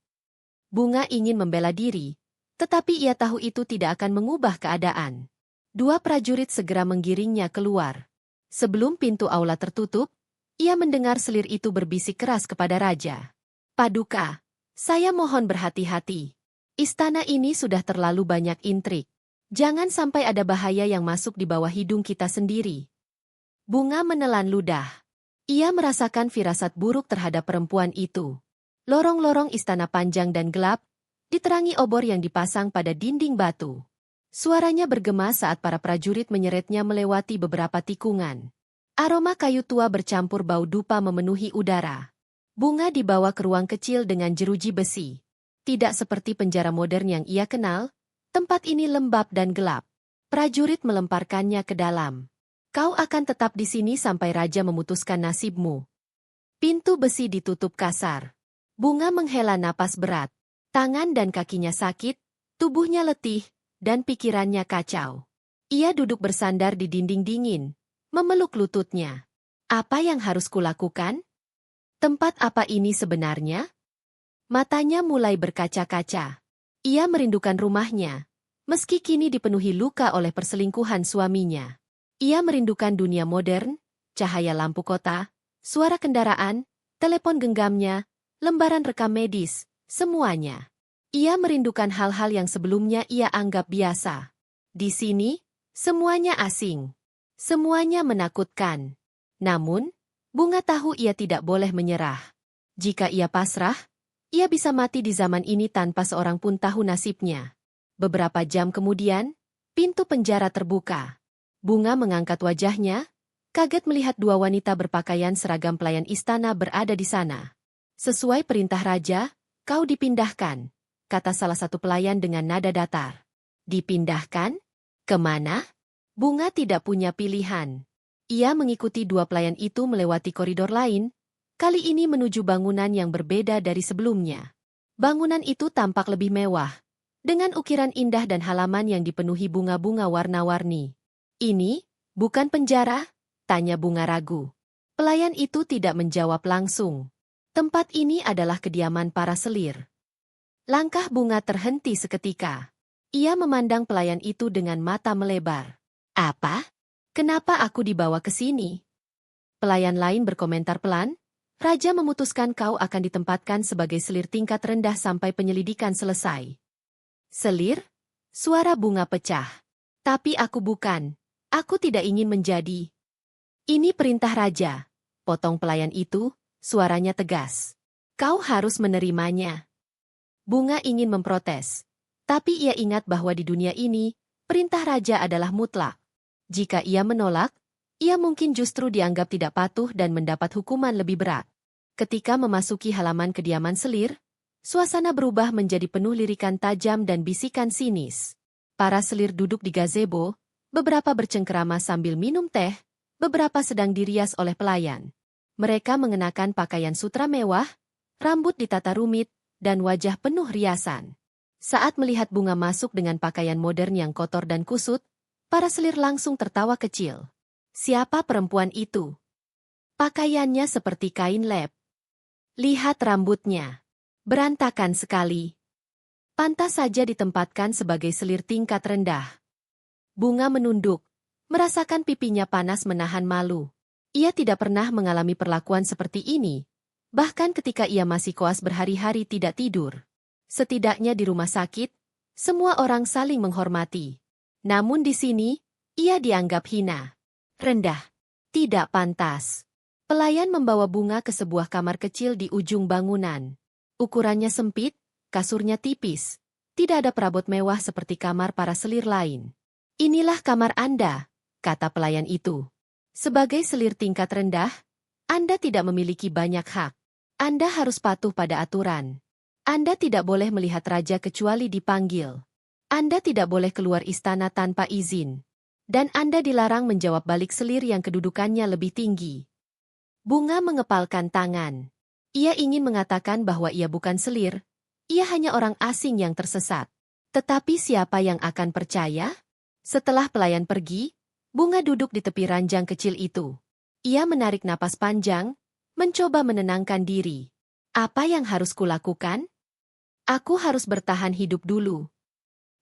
Bunga ingin membela diri, tetapi ia tahu itu tidak akan mengubah keadaan. Dua prajurit segera menggiringnya keluar. Sebelum pintu aula tertutup, ia mendengar selir itu berbisik keras kepada raja. Paduka, saya mohon berhati-hati. Istana ini sudah terlalu banyak intrik. Jangan sampai ada bahaya yang masuk di bawah hidung kita sendiri. Bunga menelan ludah. Ia merasakan firasat buruk terhadap perempuan itu. Lorong-lorong istana panjang dan gelap, diterangi obor yang dipasang pada dinding batu. Suaranya bergema saat para prajurit menyeretnya melewati beberapa tikungan. Aroma kayu tua bercampur bau dupa memenuhi udara. Bunga dibawa ke ruang kecil dengan jeruji besi. Tidak seperti penjara modern yang ia kenal, tempat ini lembab dan gelap. Prajurit melemparkannya ke dalam. Kau akan tetap di sini sampai raja memutuskan nasibmu. Pintu besi ditutup kasar. Bunga menghela napas berat. Tangan dan kakinya sakit, tubuhnya letih, dan pikirannya kacau. Ia duduk bersandar di dinding dingin, memeluk lututnya. Apa yang harus kulakukan? Tempat apa ini sebenarnya? Matanya mulai berkaca-kaca. Ia merindukan rumahnya, meski kini dipenuhi luka oleh perselingkuhan suaminya. Ia merindukan dunia modern, cahaya lampu kota, suara kendaraan, telepon genggamnya, lembaran rekam medis, semuanya. Ia merindukan hal-hal yang sebelumnya ia anggap biasa. Di sini, semuanya asing. Semuanya menakutkan. Namun, Bunga tahu ia tidak boleh menyerah. Jika ia pasrah, ia bisa mati di zaman ini tanpa seorang pun tahu nasibnya. Beberapa jam kemudian, pintu penjara terbuka. Bunga mengangkat wajahnya, kaget melihat dua wanita berpakaian seragam pelayan istana berada di sana. Sesuai perintah raja, kau dipindahkan, kata salah satu pelayan dengan nada datar. Dipindahkan? Kemana? Bunga tidak punya pilihan. Ia mengikuti dua pelayan itu melewati koridor lain, kali ini menuju bangunan yang berbeda dari sebelumnya. Bangunan itu tampak lebih mewah, dengan ukiran indah dan halaman yang dipenuhi bunga-bunga warna-warni. Ini, bukan penjara? Tanya Bunga ragu. Pelayan itu tidak menjawab langsung. Tempat ini adalah kediaman para selir. Langkah Bunga terhenti seketika. Ia memandang pelayan itu dengan mata melebar. Apa? Kenapa aku dibawa ke sini? Pelayan lain berkomentar pelan. Raja memutuskan kau akan ditempatkan sebagai selir tingkat rendah sampai penyelidikan selesai. Selir? Suara Bunga pecah. Tapi aku bukan. Aku tidak ingin menjadi. Ini perintah raja. Potong pelayan itu, suaranya tegas. Kau harus menerimanya. Bunga ingin memprotes. Tapi ia ingat bahwa di dunia ini, perintah raja adalah mutlak. Jika ia menolak, ia mungkin justru dianggap tidak patuh dan mendapat hukuman lebih berat. Ketika memasuki halaman kediaman selir, suasana berubah menjadi penuh lirikan tajam dan bisikan sinis. Para selir duduk di gazebo, beberapa bercengkerama sambil minum teh, beberapa sedang dirias oleh pelayan. Mereka mengenakan pakaian sutra mewah, rambut ditata rumit, dan wajah penuh riasan. Saat melihat Bunga masuk dengan pakaian modern yang kotor dan kusut, para selir langsung tertawa kecil. Siapa perempuan itu? Pakaiannya seperti kain lep. Lihat rambutnya. Berantakan sekali. Pantas saja ditempatkan sebagai selir tingkat rendah. Bunga menunduk, merasakan pipinya panas menahan malu. Ia tidak pernah mengalami perlakuan seperti ini, bahkan ketika ia masih koas berhari-hari tidak tidur. Setidaknya di rumah sakit, semua orang saling menghormati. Namun di sini, ia dianggap hina. Rendah. Tidak pantas. Pelayan membawa Bunga ke sebuah kamar kecil di ujung bangunan. Ukurannya sempit, kasurnya tipis. Tidak ada perabot mewah seperti kamar para selir lain. Inilah kamar Anda, kata pelayan itu. Sebagai selir tingkat rendah, Anda tidak memiliki banyak hak. Anda harus patuh pada aturan. Anda tidak boleh melihat raja kecuali dipanggil. Anda tidak boleh keluar istana tanpa izin. Dan Anda dilarang menjawab balik selir yang kedudukannya lebih tinggi. Bunga mengepalkan tangan. Ia ingin mengatakan bahwa ia bukan selir, ia hanya orang asing yang tersesat. Tetapi siapa yang akan percaya? Setelah pelayan pergi, Bunga duduk di tepi ranjang kecil itu. Ia menarik napas panjang, mencoba menenangkan diri. Apa yang harus kulakukan? Aku harus bertahan hidup dulu.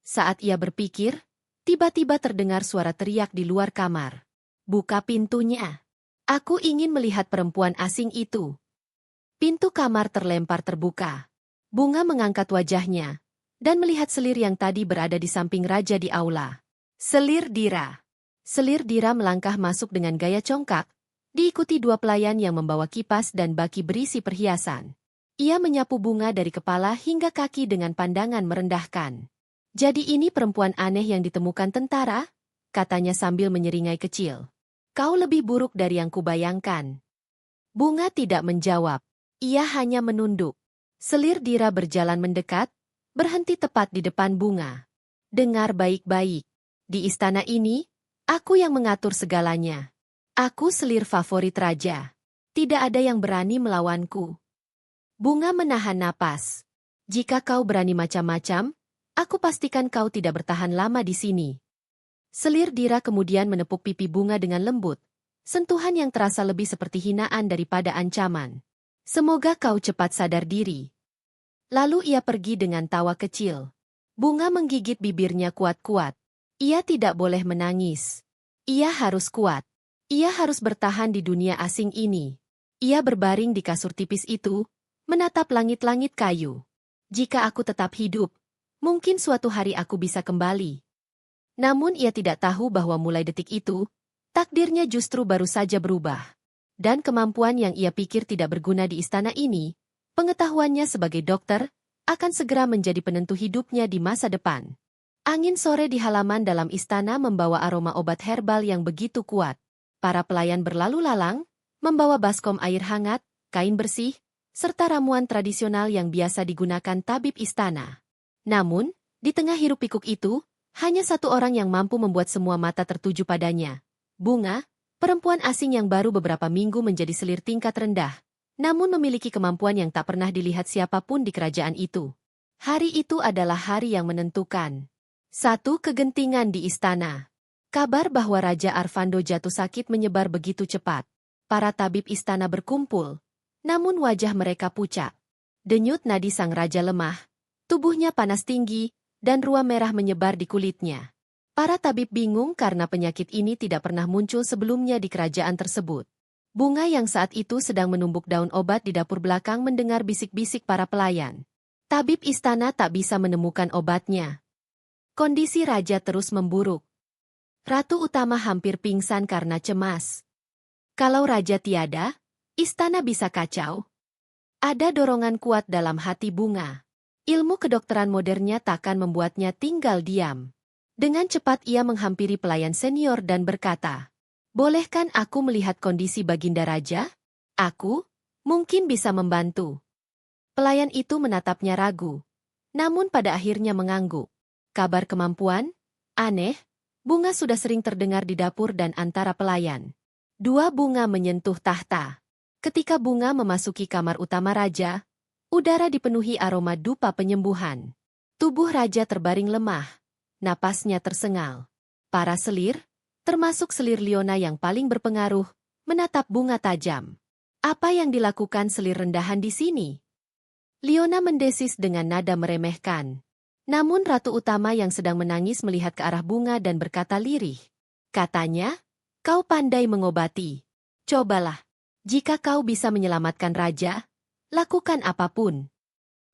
Saat ia berpikir, tiba-tiba terdengar suara teriak di luar kamar. Buka pintunya. Aku ingin melihat perempuan asing itu. Pintu kamar terlempar terbuka. Bunga mengangkat wajahnya, dan melihat selir yang tadi berada di samping raja di aula. Selir Dira. Selir Dira melangkah masuk dengan gaya congkak, diikuti dua pelayan yang membawa kipas dan baki berisi perhiasan. Ia menyapu Bunga dari kepala hingga kaki dengan pandangan merendahkan. Jadi ini perempuan aneh yang ditemukan tentara? Katanya sambil menyeringai kecil. Kau lebih buruk dari yang kubayangkan. Bunga tidak menjawab. Ia hanya menunduk. Selir Dira berjalan mendekat, berhenti tepat di depan Bunga. Dengar baik-baik. Di istana ini, Aku yang mengatur segalanya. Aku selir favorit raja. Tidak ada yang berani melawanku. Bunga menahan napas. Jika kau berani macam-macam, aku pastikan kau tidak bertahan lama di sini. Selir Dira kemudian menepuk pipi Bunga dengan lembut. Sentuhan yang terasa lebih seperti hinaan daripada ancaman. Semoga kau cepat sadar diri. Lalu ia pergi dengan tawa kecil. Bunga menggigit bibirnya kuat-kuat. Ia tidak boleh menangis. Ia harus kuat. Ia harus bertahan di dunia asing ini. Ia berbaring di kasur tipis itu, menatap langit-langit kayu. Jika aku tetap hidup, mungkin suatu hari aku bisa kembali. Namun ia tidak tahu bahwa mulai detik itu, takdirnya justru baru saja berubah. Dan kemampuan yang ia pikir tidak berguna di istana ini, pengetahuannya sebagai dokter, akan segera menjadi penentu hidupnya di masa depan. Angin sore di halaman dalam istana membawa aroma obat herbal yang begitu kuat. Para pelayan berlalu lalang, membawa baskom air hangat, kain bersih, serta ramuan tradisional yang biasa digunakan tabib istana. Namun, di tengah hiruk-pikuk itu, hanya satu orang yang mampu membuat semua mata tertuju padanya. Bunga, perempuan asing yang baru beberapa minggu menjadi selir tingkat rendah, namun memiliki kemampuan yang tak pernah dilihat siapapun di kerajaan itu. Hari itu adalah hari yang menentukan. Satu kegentingan di istana. Kabar bahwa Raja Arfando jatuh sakit menyebar begitu cepat. Para tabib istana berkumpul, namun wajah mereka pucat. Denyut nadi sang raja lemah, tubuhnya panas tinggi, dan ruam merah menyebar di kulitnya. Para tabib bingung karena penyakit ini tidak pernah muncul sebelumnya di kerajaan tersebut. Bunga yang saat itu sedang menumbuk daun obat di dapur belakang mendengar bisik-bisik para pelayan. Tabib istana tak bisa menemukan obatnya. Kondisi raja terus memburuk. Ratu utama hampir pingsan karena cemas. Kalau raja tiada, istana bisa kacau. Ada dorongan kuat dalam hati Bunga. Ilmu kedokteran modernnya takkan membuatnya tinggal diam. Dengan cepat ia menghampiri pelayan senior dan berkata, "Bolehkan aku melihat kondisi Baginda Raja? Aku mungkin bisa membantu." Pelayan itu menatapnya ragu, namun pada akhirnya mengangguk. Kabar kemampuan? Aneh, Bunga sudah sering terdengar di dapur dan antara pelayan. Dua Bunga menyentuh tahta. Ketika Bunga memasuki kamar utama raja, udara dipenuhi aroma dupa penyembuhan. Tubuh raja terbaring lemah, napasnya tersengal. Para selir, termasuk selir Liona yang paling berpengaruh, menatap Bunga tajam. Apa yang dilakukan selir rendahan di sini? Liona mendesis dengan nada meremehkan. Namun ratu utama yang sedang menangis melihat ke arah Bunga dan berkata lirih. Katanya, "Kau pandai mengobati. Cobalah. Jika kau bisa menyelamatkan raja, lakukan apapun."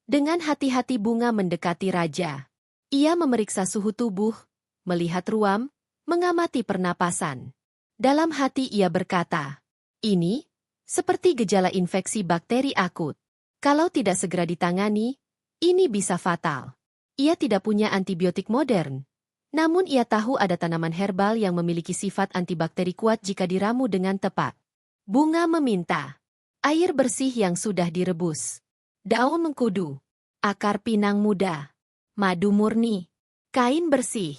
Dengan hati-hati Bunga mendekati raja. Ia memeriksa suhu tubuh, melihat ruam, mengamati pernapasan. Dalam hati ia berkata, "Ini seperti gejala infeksi bakteri akut. Kalau tidak segera ditangani, ini bisa fatal." Ia tidak punya antibiotik modern. Namun ia tahu ada tanaman herbal yang memiliki sifat antibakteri kuat jika diramu dengan tepat. Bunga meminta air bersih yang sudah direbus, daun mengkudu, akar pinang muda, madu murni, kain bersih.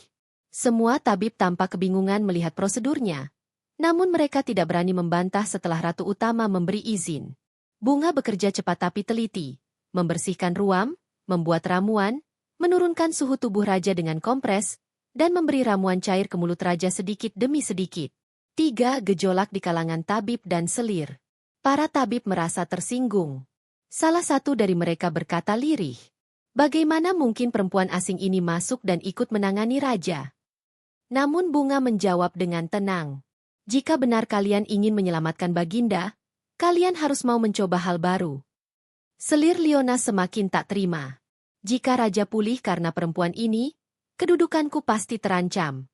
Semua tabib tampak kebingungan melihat prosedurnya. Namun mereka tidak berani membantah setelah ratu utama memberi izin. Bunga bekerja cepat tapi teliti, membersihkan ruam, membuat ramuan, menurunkan suhu tubuh raja dengan kompres, dan memberi ramuan cair ke mulut raja sedikit demi sedikit. 3 gejolak di kalangan tabib dan selir. Para tabib merasa tersinggung. Salah satu dari mereka berkata lirih, "Bagaimana mungkin perempuan asing ini masuk dan ikut menangani raja?" Namun Bunga menjawab dengan tenang, "Jika benar kalian ingin menyelamatkan Baginda, kalian harus mau mencoba hal baru." Selir Liona semakin tak terima. Jika raja pulih karena perempuan ini, kedudukanku pasti terancam.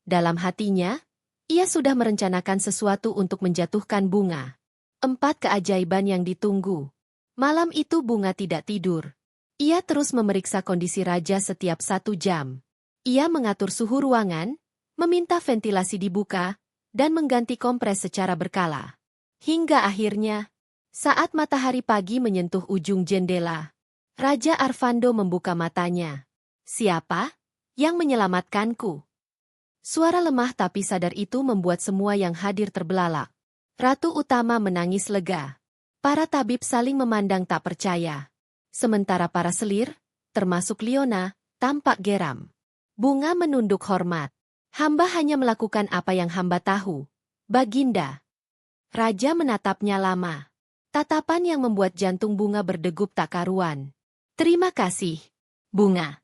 Dalam hatinya, ia sudah merencanakan sesuatu untuk menjatuhkan Bunga. 4 keajaiban yang ditunggu. Malam itu Bunga tidak tidur. Ia terus memeriksa kondisi raja setiap 1 jam. Ia mengatur suhu ruangan, meminta ventilasi dibuka, dan mengganti kompres secara berkala. Hingga akhirnya, saat matahari pagi menyentuh ujung jendela, Raja Arfando membuka matanya. "Siapa yang menyelamatkanku?" Suara lemah tapi sadar itu membuat semua yang hadir terbelalak. Ratu Utama menangis lega. Para tabib saling memandang tak percaya. Sementara para selir, termasuk Liona, tampak geram. Bunga menunduk hormat. Hamba hanya melakukan apa yang hamba tahu. Baginda. Raja menatapnya lama. Tatapan yang membuat jantung Bunga berdegup tak karuan. Terima kasih, Bunga.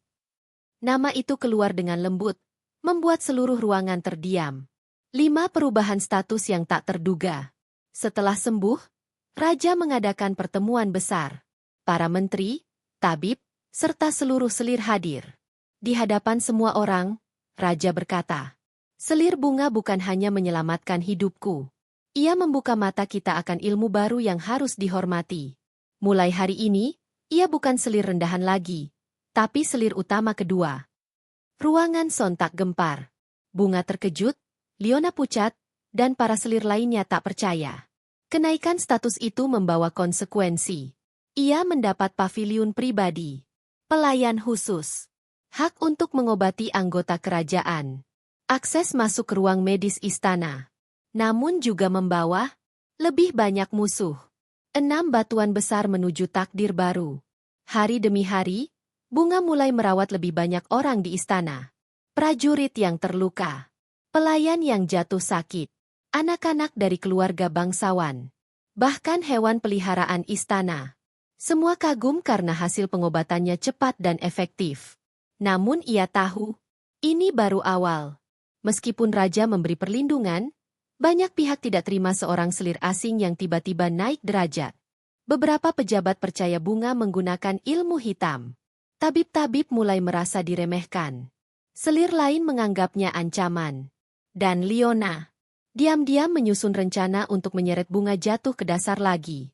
Nama itu keluar dengan lembut, membuat seluruh ruangan terdiam. 5 perubahan status yang tak terduga. Setelah sembuh, Raja mengadakan pertemuan besar. Para menteri, tabib, serta seluruh selir hadir. Di hadapan semua orang, Raja berkata, "Selir Bunga bukan hanya menyelamatkan hidupku. Ia membuka mata kita akan ilmu baru yang harus dihormati. Mulai hari ini, ia bukan selir rendahan lagi, tapi selir utama kedua." Ruangan sontak gempar. Bunga terkejut, Liona pucat, dan para selir lainnya tak percaya. Kenaikan status itu membawa konsekuensi. Ia mendapat paviliun pribadi, pelayan khusus, hak untuk mengobati anggota kerajaan, akses masuk ke ruang medis istana. Namun juga membawa lebih banyak musuh. 6 batuan besar menuju takdir baru. Hari demi hari, Bunga mulai merawat lebih banyak orang di istana. Prajurit yang terluka, pelayan yang jatuh sakit, anak-anak dari keluarga bangsawan, bahkan hewan peliharaan istana. Semua kagum karena hasil pengobatannya cepat dan efektif. Namun ia tahu, ini baru awal. Meskipun raja memberi perlindungan, banyak pihak tidak terima seorang selir asing yang tiba-tiba naik derajat. Beberapa pejabat percaya Bunga menggunakan ilmu hitam. Tabib-tabib mulai merasa diremehkan. Selir lain menganggapnya ancaman. Dan Liona diam-diam menyusun rencana untuk menyeret Bunga jatuh ke dasar lagi.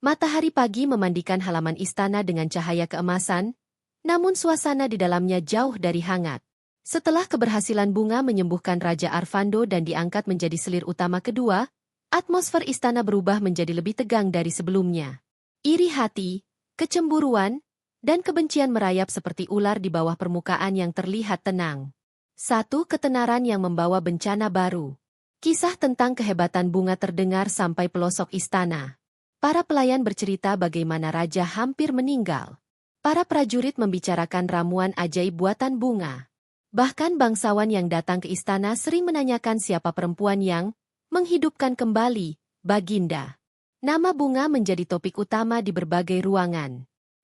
Matahari pagi memandikan halaman istana dengan cahaya keemasan, namun suasana di dalamnya jauh dari hangat. Setelah keberhasilan Bunga menyembuhkan Raja Arvando dan diangkat menjadi selir utama kedua, atmosfer istana berubah menjadi lebih tegang dari sebelumnya. Iri hati, kecemburuan, dan kebencian merayap seperti ular di bawah permukaan yang terlihat tenang. Satu ketenaran yang membawa bencana baru. Kisah tentang kehebatan Bunga terdengar sampai pelosok istana. Para pelayan bercerita bagaimana raja hampir meninggal. Para prajurit membicarakan ramuan ajaib buatan Bunga. Bahkan bangsawan yang datang ke istana sering menanyakan siapa perempuan yang menghidupkan kembali Baginda. Nama Bunga menjadi topik utama di berbagai ruangan.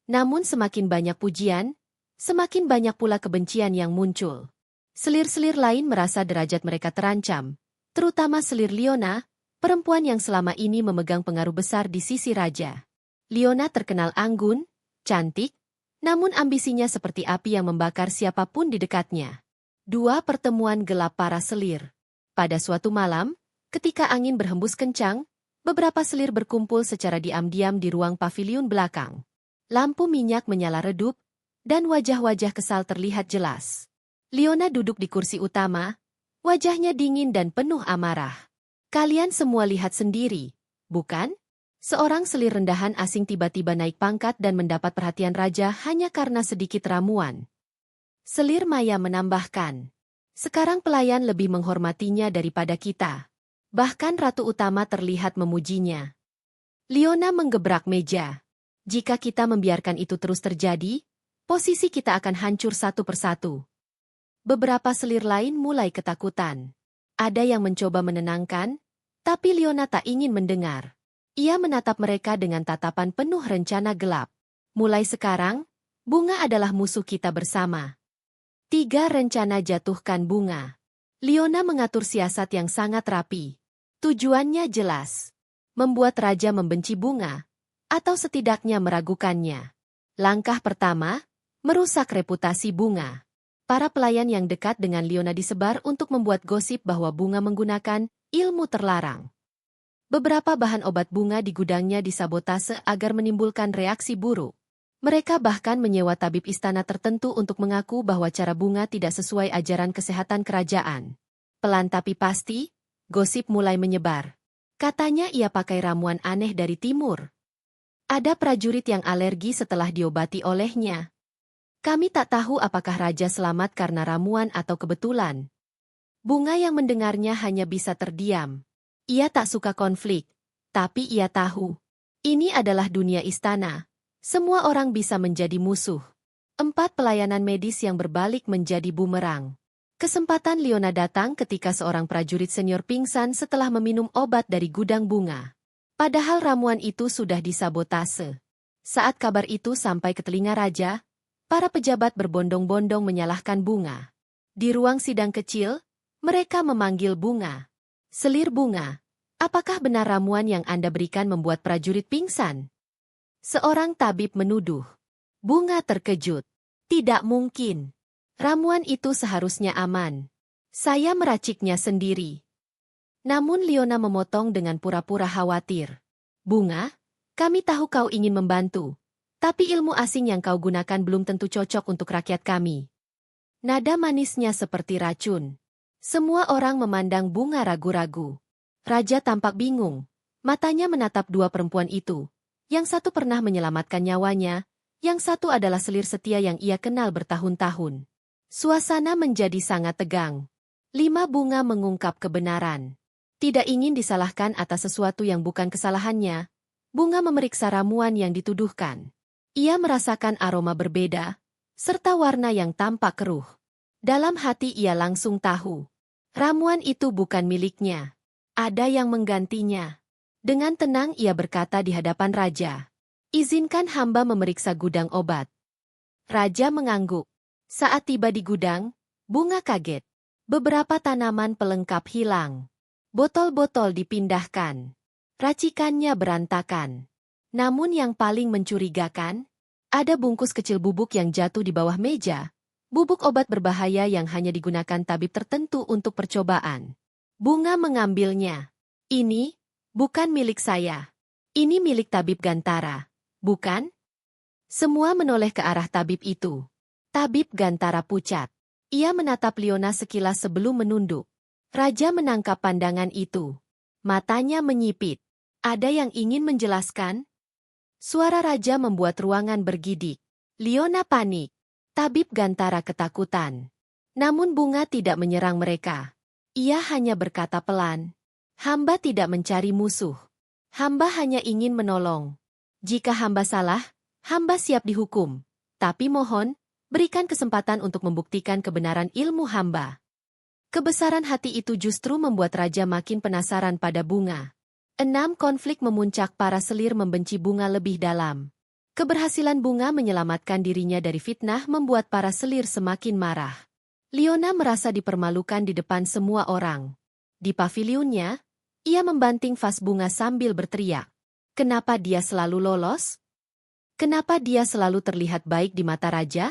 Namun semakin banyak pujian, semakin banyak pula kebencian yang muncul. Selir-selir lain merasa derajat mereka terancam, terutama selir Liona, perempuan yang selama ini memegang pengaruh besar di sisi raja. Liona terkenal anggun, cantik, namun ambisinya seperti api yang membakar siapapun di dekatnya. 2 pertemuan gelap para selir. Pada suatu malam, ketika angin berhembus kencang, beberapa selir berkumpul secara diam-diam di ruang paviliun belakang. Lampu minyak menyala redup, dan wajah-wajah kesal terlihat jelas. Liona duduk di kursi utama, wajahnya dingin dan penuh amarah. "Kalian semua lihat sendiri, bukan? Seorang selir rendahan asing tiba-tiba naik pangkat dan mendapat perhatian raja hanya karena sedikit ramuan." Selir Maya menambahkan, "Sekarang pelayan lebih menghormatinya daripada kita. Bahkan Ratu Utama terlihat memujinya." Liona menggebrak meja. "Jika kita membiarkan itu terus terjadi, posisi kita akan hancur satu persatu." Beberapa selir lain mulai ketakutan. Ada yang mencoba menenangkan, tapi Liona tak ingin mendengar. Ia menatap mereka dengan tatapan penuh rencana gelap. "Mulai sekarang, Bunga adalah musuh kita bersama." 3 rencana jatuhkan Bunga. Liona mengatur siasat yang sangat rapi. Tujuannya jelas. Membuat raja membenci Bunga, atau setidaknya meragukannya. Langkah pertama, merusak reputasi Bunga. Para pelayan yang dekat dengan Liona disebar untuk membuat gosip bahwa Bunga menggunakan ilmu terlarang. Beberapa bahan obat Bunga di gudangnya disabotase agar menimbulkan reaksi buruk. Mereka bahkan menyewa tabib istana tertentu untuk mengaku bahwa cara Bunga tidak sesuai ajaran kesehatan kerajaan. Pelan tapi pasti, gosip mulai menyebar. Katanya ia pakai ramuan aneh dari timur. Ada prajurit yang alergi setelah diobati olehnya. "Kami tak tahu apakah raja selamat karena ramuan atau kebetulan." Bunga yang mendengarnya hanya bisa terdiam. Ia tak suka konflik, tapi ia tahu. Ini adalah dunia istana. Semua orang bisa menjadi musuh. 4 pelayanan medis yang berbalik menjadi bumerang. Kesempatan Leona datang ketika seorang prajurit senior pingsan setelah meminum obat dari gudang bunga. Padahal ramuan itu sudah disabotase. Saat kabar itu sampai ke telinga raja, para pejabat berbondong-bondong menyalahkan bunga. Di ruang sidang kecil, mereka memanggil bunga. Selir bunga, apakah benar ramuan yang Anda berikan membuat prajurit pingsan? Seorang tabib menuduh. Bunga terkejut. Tidak mungkin. Ramuan itu seharusnya aman. Saya meraciknya sendiri. Namun Leona memotong dengan pura-pura khawatir. Bunga, kami tahu kau ingin membantu. Tapi ilmu asing yang kau gunakan belum tentu cocok untuk rakyat kami. Nada manisnya seperti racun. Semua orang memandang bunga ragu-ragu. Raja tampak bingung. Matanya menatap 2 perempuan itu. Yang satu pernah menyelamatkan nyawanya, yang satu adalah selir setia yang ia kenal bertahun-tahun. Suasana menjadi sangat tegang. 5 bunga mengungkap kebenaran. Tidak ingin disalahkan atas sesuatu yang bukan kesalahannya, bunga memeriksa ramuan yang dituduhkan. Ia merasakan aroma berbeda, serta warna yang tampak keruh. Dalam hati ia langsung tahu. Ramuan itu bukan miliknya. Ada yang menggantinya. Dengan tenang ia berkata di hadapan raja. Izinkan hamba memeriksa gudang obat. Raja mengangguk. Saat tiba di gudang, bunga kaget. Beberapa tanaman pelengkap hilang. Botol-botol dipindahkan. Racikannya berantakan. Namun yang paling mencurigakan, ada bungkus kecil bubuk yang jatuh di bawah meja. Bubuk obat berbahaya yang hanya digunakan tabib tertentu untuk percobaan. Bunga mengambilnya. Ini bukan milik saya. Ini milik tabib Gantara. Bukan? Semua menoleh ke arah tabib itu. Tabib Gantara pucat. Ia menatap Leona sekilas sebelum menunduk. Raja menangkap pandangan itu. Matanya menyipit. Ada yang ingin menjelaskan? Suara raja membuat ruangan bergidik. Leona panik. Tabib Gantara ketakutan. Namun bunga tidak menyerang mereka. Ia hanya berkata pelan. Hamba tidak mencari musuh. Hamba hanya ingin menolong. Jika hamba salah, hamba siap dihukum. Tapi mohon, berikan kesempatan untuk membuktikan kebenaran ilmu hamba. Kebesaran hati itu justru membuat raja makin penasaran pada bunga. 6 konflik memuncak, para selir membenci bunga lebih dalam. Keberhasilan bunga menyelamatkan dirinya dari fitnah membuat para selir semakin marah. Leona merasa dipermalukan di depan semua orang. Di pavilionnya, ia membanting vas bunga sambil berteriak. Kenapa dia selalu lolos? Kenapa dia selalu terlihat baik di mata raja?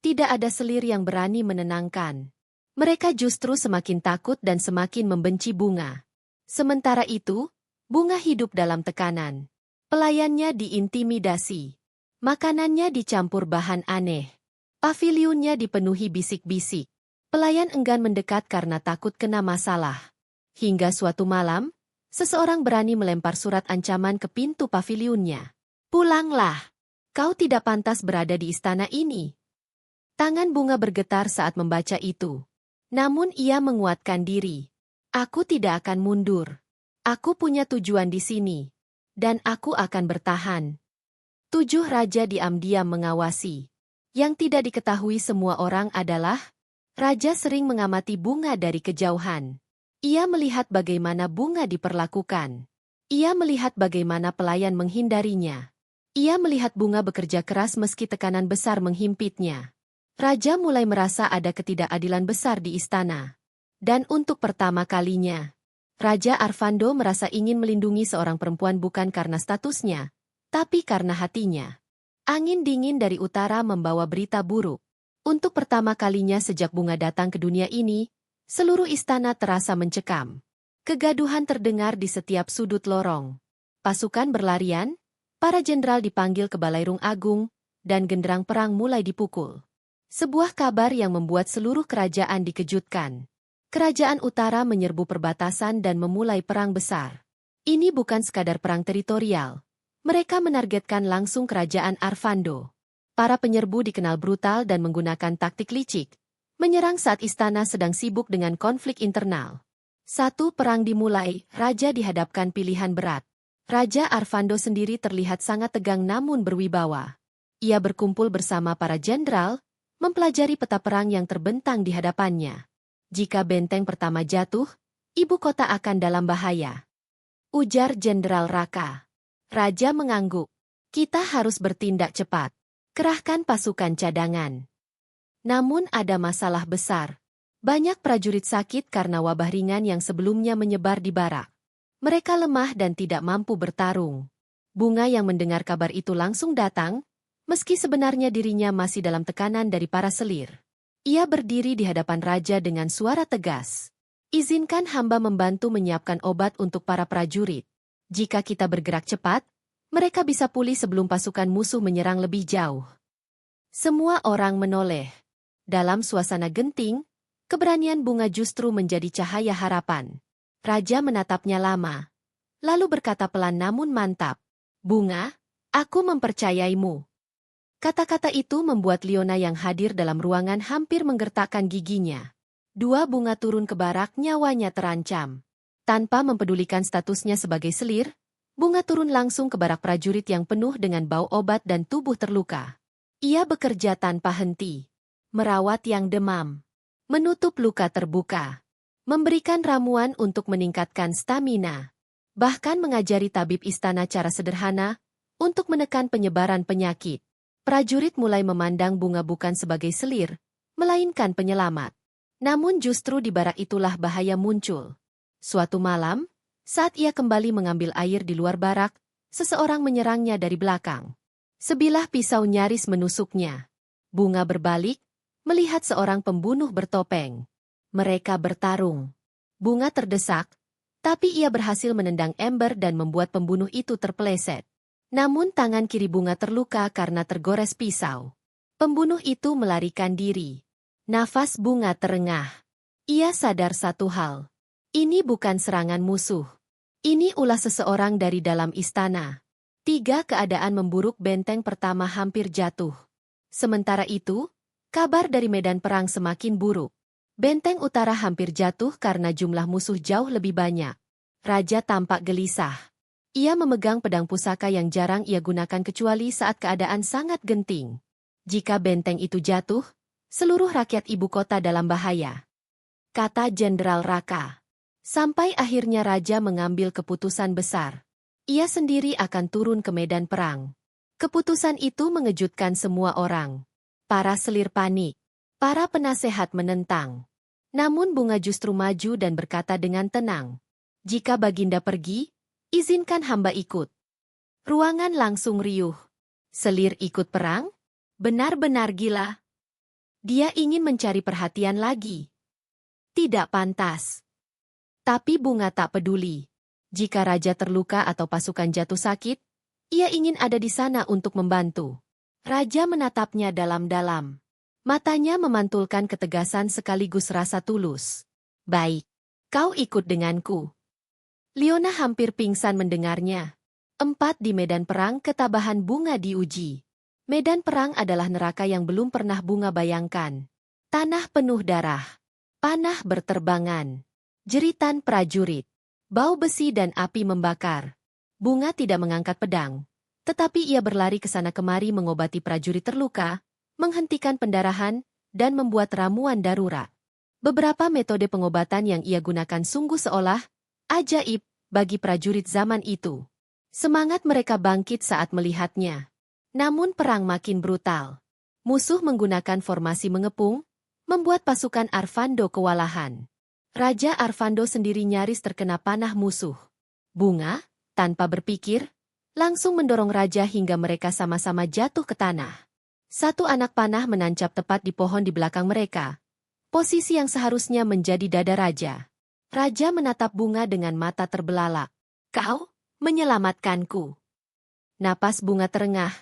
Tidak ada selir yang berani menenangkan. Mereka justru semakin takut dan semakin membenci bunga. Sementara itu, bunga hidup dalam tekanan. Pelayannya diintimidasi. Makanannya dicampur bahan aneh. Pavilionnya dipenuhi bisik-bisik. Pelayan enggan mendekat karena takut kena masalah. Hingga suatu malam, seseorang berani melempar surat ancaman ke pintu pavilionnya. Pulanglah. Kau tidak pantas berada di istana ini. Tangan bunga bergetar saat membaca itu. Namun ia menguatkan diri. Aku tidak akan mundur. Aku punya tujuan di sini. Dan aku akan bertahan. 7 raja diam-diam mengawasi. Yang tidak diketahui semua orang adalah, raja sering mengamati bunga dari kejauhan. Ia melihat bagaimana bunga diperlakukan. Ia melihat bagaimana pelayan menghindarinya. Ia melihat bunga bekerja keras meski tekanan besar menghimpitnya. Raja mulai merasa ada ketidakadilan besar di istana. Dan untuk pertama kalinya, Raja Arvando merasa ingin melindungi seorang perempuan bukan karena statusnya, tapi karena hatinya. Angin dingin dari utara membawa berita buruk. Untuk pertama kalinya sejak bunga datang ke dunia ini, seluruh istana terasa mencekam. Kegaduhan terdengar di setiap sudut lorong. Pasukan berlarian, para jenderal dipanggil ke Balairung Agung, dan genderang perang mulai dipukul. Sebuah kabar yang membuat seluruh kerajaan dikejutkan. Kerajaan utara menyerbu perbatasan dan memulai perang besar. Ini bukan sekadar perang teritorial. Mereka menargetkan langsung kerajaan Arvando. Para penyerbu dikenal brutal dan menggunakan taktik licik. menyerang saat istana sedang sibuk dengan konflik internal. Satu perang dimulai, raja dihadapkan pilihan berat. Raja Arvando sendiri terlihat sangat tegang namun berwibawa. Ia berkumpul bersama para jenderal, mempelajari peta perang yang terbentang di hadapannya. Jika benteng pertama jatuh, ibu kota akan dalam bahaya. Ujar Jenderal Raka. Raja mengangguk. Kita harus bertindak cepat. Kerahkan pasukan cadangan. Namun ada masalah besar. Banyak prajurit sakit karena wabah ringan yang sebelumnya menyebar di barak. Mereka lemah dan tidak mampu bertarung. Bunga yang mendengar kabar itu langsung datang, meski sebenarnya dirinya masih dalam tekanan dari para selir. Ia berdiri di hadapan raja dengan suara tegas. Izinkan hamba membantu menyiapkan obat untuk para prajurit. Jika kita bergerak cepat, mereka bisa pulih sebelum pasukan musuh menyerang lebih jauh. Semua orang menoleh. Dalam suasana genting, keberanian Bunga justru menjadi cahaya harapan. Raja menatapnya lama, lalu berkata pelan namun mantap. Bunga, aku mempercayaimu. Kata-kata itu membuat Liona yang hadir dalam ruangan hampir menggertakkan giginya. Dua Bunga turun ke barak, nyawanya terancam. Tanpa mempedulikan statusnya sebagai selir, Bunga turun langsung ke barak prajurit yang penuh dengan bau obat dan tubuh terluka. Ia bekerja tanpa henti. Merawat yang demam. Menutup luka terbuka. Memberikan ramuan untuk meningkatkan stamina. Bahkan mengajari tabib istana cara sederhana untuk menekan penyebaran penyakit. Prajurit mulai memandang Bunga bukan sebagai selir, melainkan penyelamat. Namun justru di barak itulah bahaya muncul. Suatu malam, saat ia kembali mengambil air di luar barak, seseorang menyerangnya dari belakang. Sebilah pisau nyaris menusuknya. Bunga berbalik, melihat seorang pembunuh bertopeng. Mereka bertarung. Bunga terdesak, tapi ia berhasil menendang ember dan membuat pembunuh itu terpeleset. Namun tangan kiri Bunga terluka karena tergores pisau. Pembunuh itu melarikan diri. Nafas Bunga terengah. Ia sadar satu hal. Ini bukan serangan musuh. Ini ulah seseorang dari dalam istana. 3 keadaan memburuk, benteng pertama hampir jatuh. Sementara itu, kabar dari medan perang semakin buruk. Benteng utara hampir jatuh karena jumlah musuh jauh lebih banyak. Raja tampak gelisah. Ia memegang pedang pusaka yang jarang ia gunakan kecuali saat keadaan sangat genting. Jika benteng itu jatuh, seluruh rakyat ibu kota dalam bahaya. Kata Jenderal Raka. Sampai akhirnya Raja mengambil keputusan besar. Ia sendiri akan turun ke medan perang. Keputusan itu mengejutkan semua orang. Para selir panik. Para penasehat menentang. Namun Bunga justru maju dan berkata dengan tenang. Jika Baginda pergi, izinkan hamba ikut. Ruangan langsung riuh. Selir ikut perang? Benar-benar gila. Dia ingin mencari perhatian lagi. Tidak pantas. Tapi Bunga tak peduli. Jika raja terluka atau pasukan jatuh sakit, ia ingin ada di sana untuk membantu. Raja menatapnya dalam-dalam. Matanya memantulkan ketegasan sekaligus rasa tulus. Baik, kau ikut denganku. Liona hampir pingsan mendengarnya. 4 di medan perang, ketabahan Bunga diuji. Medan perang adalah neraka yang belum pernah Bunga bayangkan. Tanah penuh darah. Panah berterbangan. Jeritan prajurit. Bau besi dan api membakar. Bunga tidak mengangkat pedang. Tetapi ia berlari ke sana kemari mengobati prajurit terluka, menghentikan pendarahan, dan membuat ramuan darurat. Beberapa metode pengobatan yang ia gunakan sungguh seolah ajaib bagi prajurit zaman itu. Semangat mereka bangkit saat melihatnya. Namun perang makin brutal. Musuh menggunakan formasi mengepung, membuat pasukan Arvando kewalahan. Raja Arvando sendiri nyaris terkena panah musuh. Bunga, tanpa berpikir, langsung mendorong raja hingga mereka sama-sama jatuh ke tanah. Satu anak panah menancap tepat di pohon di belakang mereka. Posisi yang seharusnya menjadi dada raja. Raja menatap Bunga dengan mata terbelalak. Kau menyelamatkanku. Napas Bunga terengah,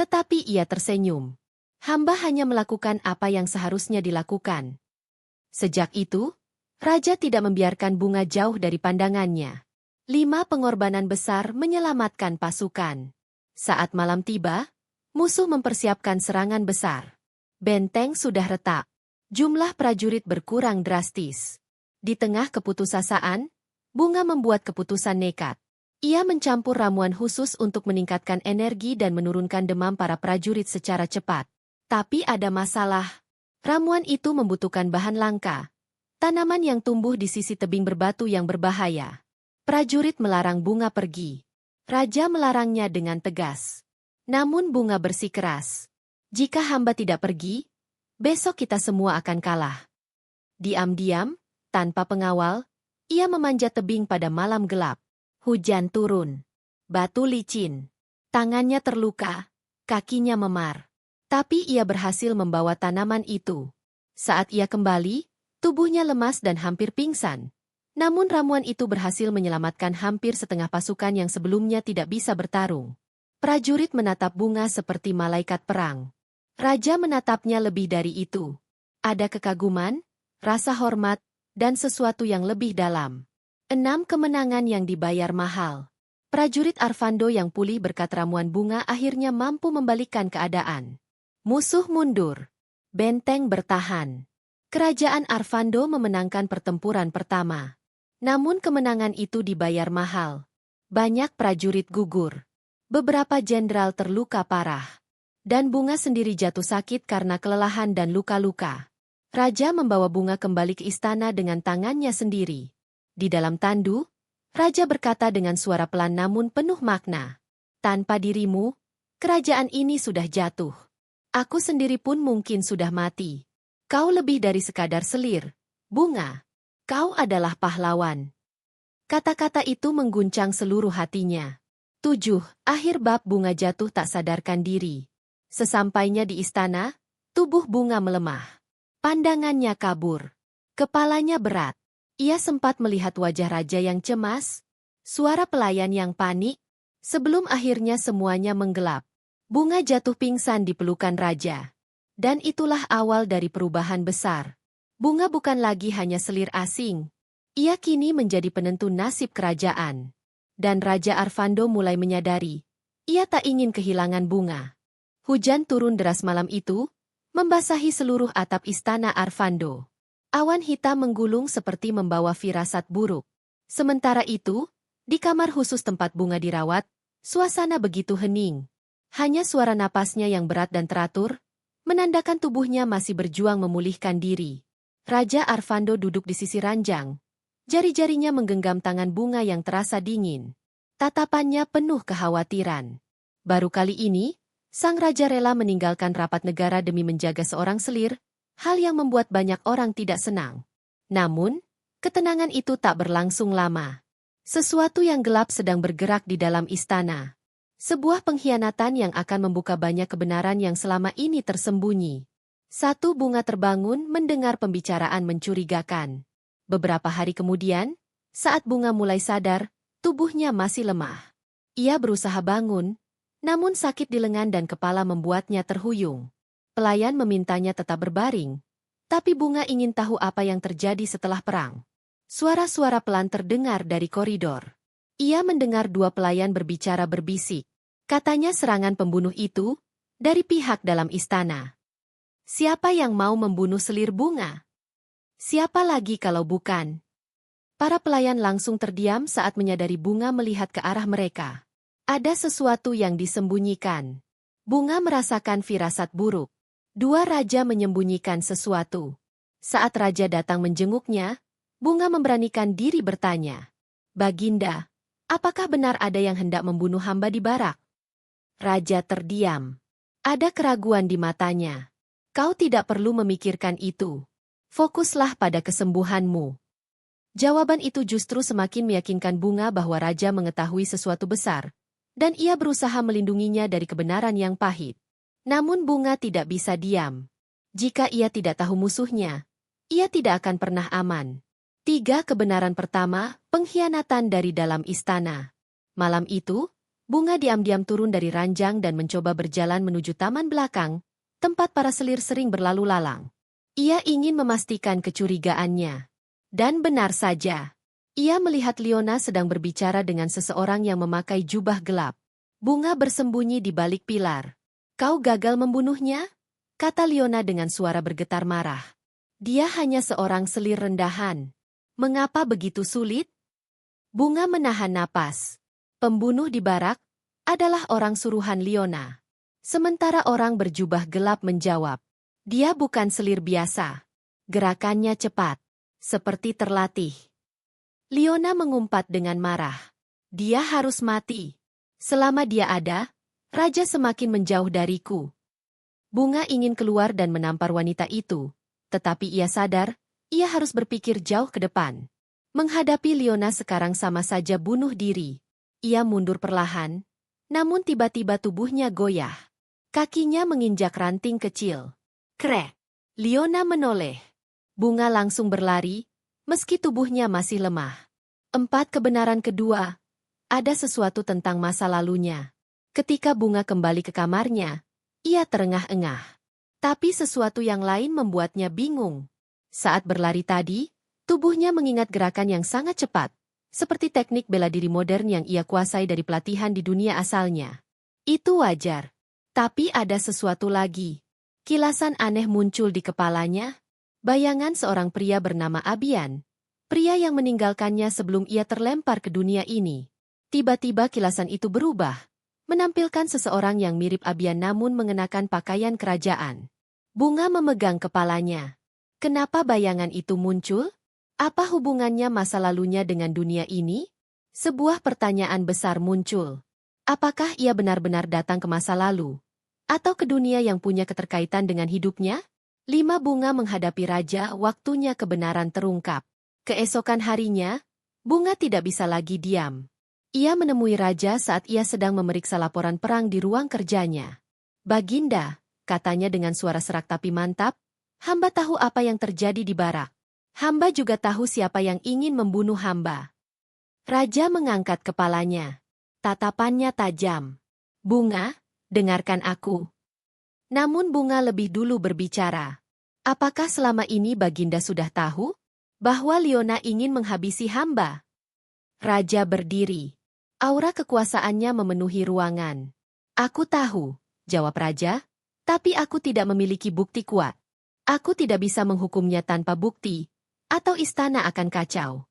tetapi ia tersenyum. Hamba hanya melakukan apa yang seharusnya dilakukan. Sejak itu, raja tidak membiarkan Bunga jauh dari pandangannya. 5 pengorbanan besar menyelamatkan pasukan. Saat malam tiba, musuh mempersiapkan serangan besar. Benteng sudah retak. Jumlah prajurit berkurang drastis. Di tengah keputusasaan, Bunga membuat keputusan nekat. Ia mencampur ramuan khusus untuk meningkatkan energi dan menurunkan demam para prajurit secara cepat. Tapi ada masalah. Ramuan itu membutuhkan bahan langka. Tanaman yang tumbuh di sisi tebing berbatu yang berbahaya. Prajurit melarang Bunga pergi. Raja melarangnya dengan tegas. Namun Bunga bersikeras. Jika hamba tidak pergi, besok kita semua akan kalah. Diam-diam, tanpa pengawal, ia memanjat tebing pada malam gelap. Hujan turun. Batu licin. Tangannya terluka, kakinya memar. Tapi ia berhasil membawa tanaman itu. Saat ia kembali, tubuhnya lemas dan hampir pingsan. Namun ramuan itu berhasil menyelamatkan hampir setengah pasukan yang sebelumnya tidak bisa bertarung. Prajurit menatap Bunga seperti malaikat perang. Raja menatapnya lebih dari itu. Ada kekaguman, rasa hormat, dan sesuatu yang lebih dalam. 6 kemenangan yang dibayar mahal. Prajurit Arvando yang pulih berkat ramuan Bunga akhirnya mampu membalikkan keadaan. Musuh mundur. Benteng bertahan. Kerajaan Arvando memenangkan pertempuran pertama. Namun kemenangan itu dibayar mahal. Banyak prajurit gugur. Beberapa jenderal terluka parah. Dan Bunga sendiri jatuh sakit karena kelelahan dan luka-luka. Raja membawa Bunga kembali ke istana dengan tangannya sendiri. Di dalam tandu, Raja berkata dengan suara pelan namun penuh makna. Tanpa dirimu, kerajaan ini sudah jatuh. Aku sendiri pun mungkin sudah mati. Kau lebih dari sekadar selir, Bunga. Kau adalah pahlawan. Kata-kata itu mengguncang seluruh hatinya. 7. Akhir bab. Bunga jatuh tak sadarkan diri. Sesampainya di istana, tubuh Bunga melemah. Pandangannya kabur. Kepalanya berat. Ia sempat melihat wajah raja yang cemas, suara pelayan yang panik, sebelum akhirnya semuanya menggelap. Bunga jatuh pingsan di pelukan raja. Dan itulah awal dari perubahan besar. Bunga bukan lagi hanya selir asing. Ia kini menjadi penentu nasib kerajaan. Dan Raja Arvando mulai menyadari, ia tak ingin kehilangan Bunga. Hujan turun deras malam itu, membasahi seluruh atap istana Arvando. Awan hitam menggulung seperti membawa firasat buruk. Sementara itu, di kamar khusus tempat Bunga dirawat, suasana begitu hening. Hanya suara napasnya yang berat dan teratur, menandakan tubuhnya masih berjuang memulihkan diri. Raja Arvando duduk di sisi ranjang. Jari-jarinya menggenggam tangan Bunga yang terasa dingin. Tatapannya penuh kekhawatiran. Baru kali ini, sang raja rela meninggalkan rapat negara demi menjaga seorang selir, hal yang membuat banyak orang tidak senang. Namun, ketenangan itu tak berlangsung lama. Sesuatu yang gelap sedang bergerak di dalam istana. Sebuah pengkhianatan yang akan membuka banyak kebenaran yang selama ini tersembunyi. Satu Bunga terbangun mendengar pembicaraan mencurigakan. Beberapa hari kemudian, saat Bunga mulai sadar, tubuhnya masih lemah. Ia berusaha bangun, namun sakit di lengan dan kepala membuatnya terhuyung. Pelayan memintanya tetap berbaring, tapi Bunga ingin tahu apa yang terjadi setelah perang. Suara-suara pelan terdengar dari koridor. Ia mendengar 2 pelayan berbicara berbisik. Katanya serangan pembunuh itu dari pihak dalam istana. Siapa yang mau membunuh selir Bunga? Siapa lagi kalau bukan? Para pelayan langsung terdiam saat menyadari Bunga melihat ke arah mereka. Ada sesuatu yang disembunyikan. Bunga merasakan firasat buruk. 2 raja menyembunyikan sesuatu. Saat raja datang menjenguknya, Bunga memberanikan diri bertanya, "Baginda, apakah benar ada yang hendak membunuh hamba di barak?" Raja terdiam. Ada keraguan di matanya. "Kau tidak perlu memikirkan itu. Fokuslah pada kesembuhanmu." Jawaban itu justru semakin meyakinkan Bunga bahwa raja mengetahui sesuatu besar, dan ia berusaha melindunginya dari kebenaran yang pahit. Namun Bunga tidak bisa diam. Jika ia tidak tahu musuhnya, ia tidak akan pernah aman. 3 kebenaran pertama, pengkhianatan dari dalam istana. Malam itu, Bunga diam-diam turun dari ranjang dan mencoba berjalan menuju taman belakang, tempat para selir sering berlalu lalang. Ia ingin memastikan kecurigaannya. Dan benar saja. Ia melihat Liona sedang berbicara dengan seseorang yang memakai jubah gelap. Bunga bersembunyi di balik pilar. "Kau gagal membunuhnya?" kata Liona dengan suara bergetar marah. Dia hanya seorang selir rendahan. Mengapa begitu sulit? Bunga menahan napas. Pembunuh di barak adalah orang suruhan Liona. Sementara orang berjubah gelap menjawab, dia bukan selir biasa. Gerakannya cepat, seperti terlatih. Liona mengumpat dengan marah. Dia harus mati. Selama dia ada, raja semakin menjauh dariku. Bunga ingin keluar dan menampar wanita itu, tetapi ia sadar, ia harus berpikir jauh ke depan. Menghadapi Liona sekarang sama saja bunuh diri. Ia mundur perlahan, namun tiba-tiba tubuhnya goyah. Kakinya menginjak ranting kecil. Krek! Liona menoleh. Bunga langsung berlari, meski tubuhnya masih lemah. 4 kebenaran kedua. Ada sesuatu tentang masa lalunya. Ketika Bunga kembali ke kamarnya, ia terengah-engah. Tapi sesuatu yang lain membuatnya bingung. Saat berlari tadi, tubuhnya mengingat gerakan yang sangat cepat, seperti teknik bela diri modern yang ia kuasai dari pelatihan di dunia asalnya. Itu wajar. Tapi ada sesuatu lagi. Kilasan aneh muncul di kepalanya. Bayangan seorang pria bernama Abian. Pria yang meninggalkannya sebelum ia terlempar ke dunia ini. Tiba-tiba kilasan itu berubah, menampilkan seseorang yang mirip Abian namun mengenakan pakaian kerajaan. Bunga memegang kepalanya. Kenapa bayangan itu muncul? Apa hubungannya masa lalunya dengan dunia ini? Sebuah pertanyaan besar muncul. Apakah ia benar-benar datang ke masa lalu? Atau ke dunia yang punya keterkaitan dengan hidupnya? 5 Bunga menghadapi raja, waktunya kebenaran terungkap. Keesokan harinya, Bunga tidak bisa lagi diam. Ia menemui raja saat ia sedang memeriksa laporan perang di ruang kerjanya. Baginda, katanya dengan suara serak tapi mantap, hamba tahu apa yang terjadi di barak. Hamba juga tahu siapa yang ingin membunuh hamba. Raja mengangkat kepalanya. Tatapannya tajam. Bunga, dengarkan aku. Namun Bunga lebih dulu berbicara. Apakah selama ini Baginda sudah tahu bahwa Liona ingin menghabisi hamba? Raja berdiri. Aura kekuasaannya memenuhi ruangan. Aku tahu, jawab raja, tapi aku tidak memiliki bukti kuat. Aku tidak bisa menghukumnya tanpa bukti, atau istana akan kacau.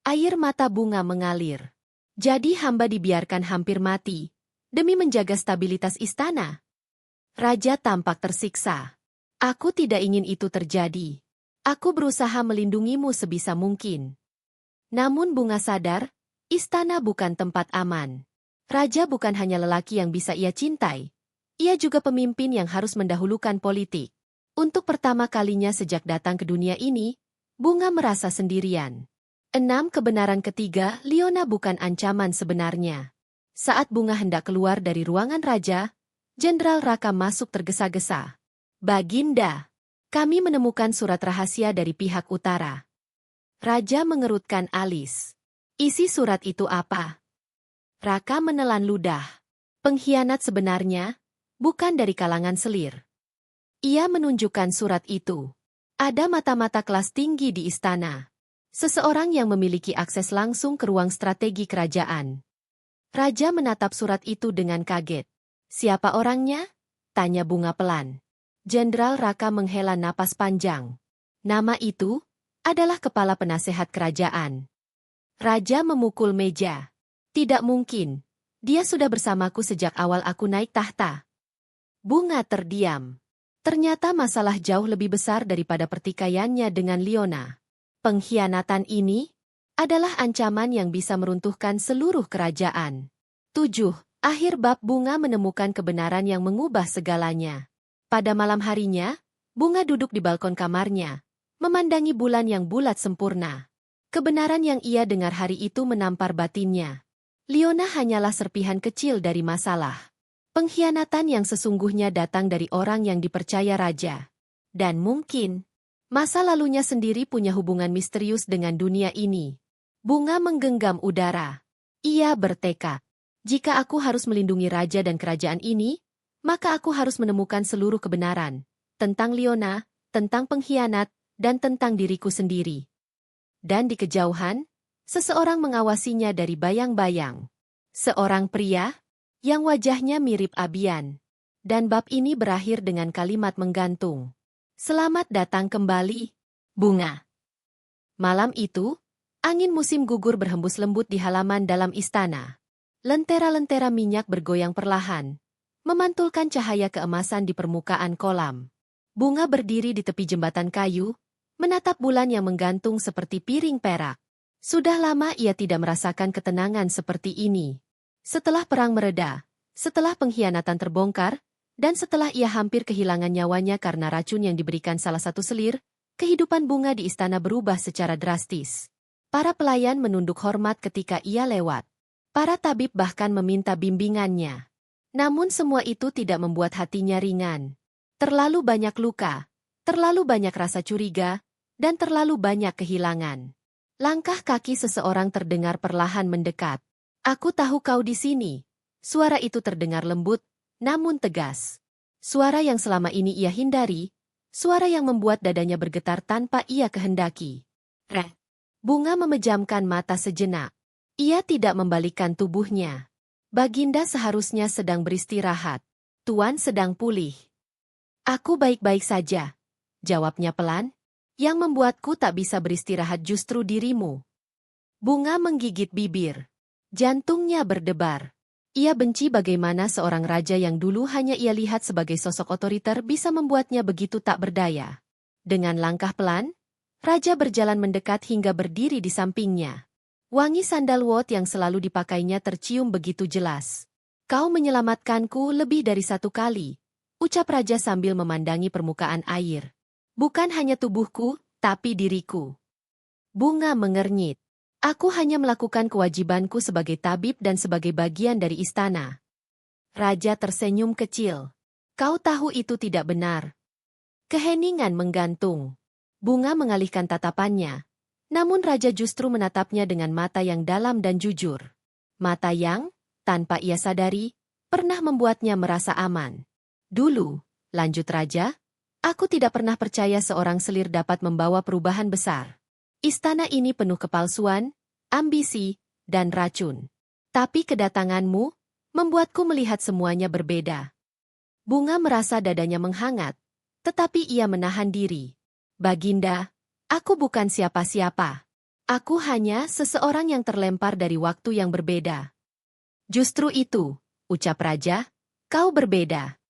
Air mata Bunga mengalir. Jadi hamba dibiarkan hampir mati, demi menjaga stabilitas istana. Raja tampak tersiksa. Aku tidak ingin itu terjadi. Aku berusaha melindungimu sebisa mungkin. Namun Bunga sadar, istana bukan tempat aman. Raja bukan hanya lelaki yang bisa ia cintai. Ia juga pemimpin yang harus mendahulukan politik. Untuk pertama kalinya sejak datang ke dunia ini, Bunga merasa sendirian. 6 kebenaran ketiga, Liona bukan ancaman sebenarnya. Saat Bunga hendak keluar dari ruangan raja, Jenderal Raka masuk tergesa-gesa. Baginda, kami menemukan surat rahasia dari pihak utara. Raja mengerutkan alis. Isi surat itu apa? Raka menelan ludah. Pengkhianat sebenarnya, bukan dari kalangan selir. Ia menunjukkan surat itu. Ada mata-mata kelas tinggi di istana. Seseorang yang memiliki akses langsung ke ruang strategi kerajaan. Raja menatap surat itu dengan kaget. Siapa orangnya? Tanya Bunga pelan. Jenderal Raka menghela napas panjang. Nama itu adalah kepala penasehat kerajaan. Raja memukul meja. Tidak mungkin. Dia sudah bersamaku sejak awal aku naik tahta. Bunga terdiam. Ternyata masalah jauh lebih besar daripada pertikaiannya dengan Liona. Pengkhianatan ini adalah ancaman yang bisa meruntuhkan seluruh kerajaan. 7. Akhir bab. Bunga menemukan kebenaran yang mengubah segalanya. Pada malam harinya, Bunga duduk di balkon kamarnya, memandangi bulan yang bulat sempurna. Kebenaran yang ia dengar hari itu menampar batinnya. Liona hanyalah serpihan kecil dari masalah. Pengkhianatan yang sesungguhnya datang dari orang yang dipercaya raja. Dan mungkin, masa lalunya sendiri punya hubungan misterius dengan dunia ini. Bunga menggenggam udara. Ia bertekad. Jika aku harus melindungi raja dan kerajaan ini, maka aku harus menemukan seluruh kebenaran. Tentang Liona, tentang pengkhianat, dan tentang diriku sendiri. Dan di kejauhan, seseorang mengawasinya dari bayang-bayang. Seorang pria, yang wajahnya mirip Abian. Dan bab ini berakhir dengan kalimat menggantung. Selamat datang kembali. Bunga. Malam itu, angin musim gugur berhembus lembut di halaman dalam istana. Lentera-lentera minyak bergoyang perlahan, memantulkan cahaya keemasan di permukaan kolam. Bunga berdiri di tepi jembatan kayu, menatap bulan yang menggantung seperti piring perak. Sudah lama ia tidak merasakan ketenangan seperti ini. Setelah perang mereda, setelah pengkhianatan terbongkar, dan setelah ia hampir kehilangan nyawanya karena racun yang diberikan salah satu selir, kehidupan Bunga di istana berubah secara drastis. Para pelayan menunduk hormat ketika ia lewat. Para tabib bahkan meminta bimbingannya. Namun semua itu tidak membuat hatinya ringan. Terlalu banyak luka, terlalu banyak rasa curiga, dan terlalu banyak kehilangan. Langkah kaki seseorang terdengar perlahan mendekat. "Aku tahu kau di sini." Suara itu terdengar lembut, namun tegas. Suara yang selama ini ia hindari, suara yang membuat dadanya bergetar tanpa ia kehendaki. Bunga memejamkan mata sejenak. Ia tidak membalikkan tubuhnya. Baginda seharusnya sedang beristirahat. Tuan sedang pulih. "Aku baik-baik saja," jawabnya pelan. "Yang membuatku tak bisa beristirahat justru dirimu." Bunga menggigit bibir. Jantungnya berdebar. Ia benci bagaimana seorang raja yang dulu hanya ia lihat sebagai sosok otoriter bisa membuatnya begitu tak berdaya. Dengan langkah pelan, raja berjalan mendekat hingga berdiri di sampingnya. Wangi sandalwood yang selalu dipakainya tercium begitu jelas. "Kau menyelamatkanku lebih dari satu kali," ucap raja sambil memandangi permukaan air. "Bukan hanya tubuhku, tapi diriku." Bunga mengernyit. "Aku hanya melakukan kewajibanku sebagai tabib dan sebagai bagian dari istana." Raja tersenyum kecil. "Kau tahu itu tidak benar." Keheningan menggantung. Bunga mengalihkan tatapannya. Namun raja justru menatapnya dengan mata yang dalam dan jujur. Mata yang, tanpa ia sadari, pernah membuatnya merasa aman. "Dulu," lanjut raja, "aku tidak pernah percaya seorang selir dapat membawa perubahan besar. Istana ini penuh kepalsuan, ambisi, dan racun. Tapi kedatanganmu membuatku melihat semuanya berbeda." Bunga merasa dadanya menghangat, tetapi ia menahan diri. "Baginda, aku bukan siapa-siapa. Aku hanya seseorang yang terlempar dari waktu yang berbeda." "Justru itu," ucap raja, "kau berbeda."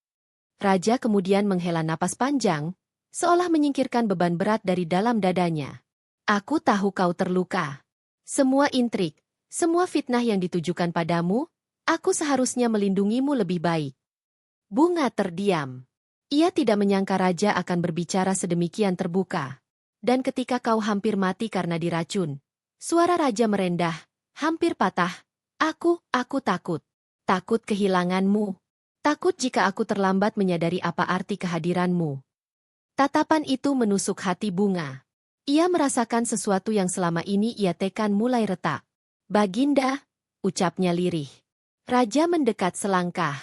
Raja kemudian menghela napas panjang, seolah menyingkirkan beban berat dari dalam dadanya. "Aku tahu kau terluka. Semua intrik, semua fitnah yang ditujukan padamu, aku seharusnya melindungimu lebih baik." Bunga terdiam. Ia tidak menyangka raja akan berbicara sedemikian terbuka. "Dan ketika kau hampir mati karena diracun," suara raja merendah, hampir patah, aku takut. Takut kehilanganmu. Takut jika aku terlambat menyadari apa arti kehadiranmu." Tatapan itu menusuk hati Bunga. Ia merasakan sesuatu yang selama ini ia tekan mulai retak. "Baginda," ucapnya lirih. Raja mendekat selangkah.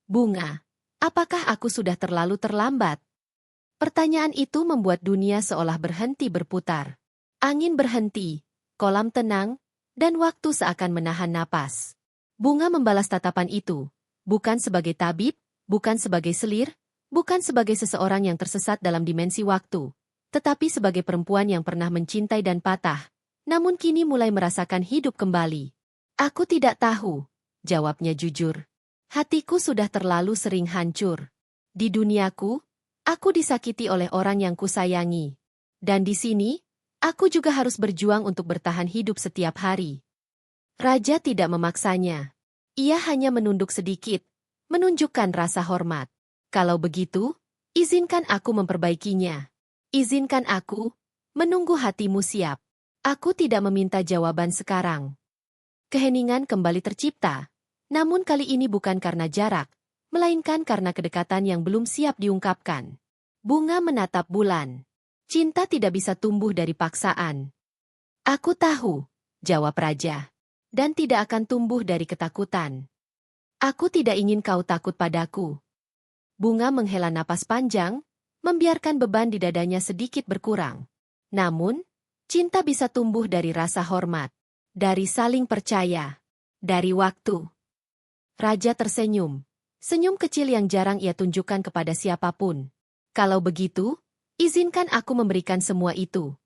"Bunga, apakah aku sudah terlalu terlambat?" Pertanyaan itu membuat dunia seolah berhenti berputar. Angin berhenti, kolam tenang, dan waktu seakan menahan napas. Bunga membalas tatapan itu. Bukan sebagai tabib, bukan sebagai selir, bukan sebagai seseorang yang tersesat dalam dimensi waktu, tetapi sebagai perempuan yang pernah mencintai dan patah, namun kini mulai merasakan hidup kembali. "Aku tidak tahu," jawabnya jujur. "Hatiku sudah terlalu sering hancur. Di duniaku, aku disakiti oleh orang yang kusayangi. Dan di sini, aku juga harus berjuang untuk bertahan hidup setiap hari." Raja tidak memaksanya. Ia hanya menunduk sedikit, menunjukkan rasa hormat. "Kalau begitu, izinkan aku memperbaikinya. Izinkan aku menunggu hatimu siap. Aku tidak meminta jawaban sekarang." Keheningan kembali tercipta, namun kali ini bukan karena jarak, melainkan karena kedekatan yang belum siap diungkapkan. Bunga menatap bulan. "Cinta tidak bisa tumbuh dari paksaan." "Aku tahu," jawab raja. "Dan tidak akan tumbuh dari ketakutan. Aku tidak ingin kau takut padaku." Bunga menghela napas panjang, membiarkan beban di dadanya sedikit berkurang. Namun, cinta bisa tumbuh dari rasa hormat, dari saling percaya, dari waktu. Raja tersenyum, senyum kecil yang jarang ia tunjukkan kepada siapapun. "Kalau begitu, Izinkan aku memberikan semua itu.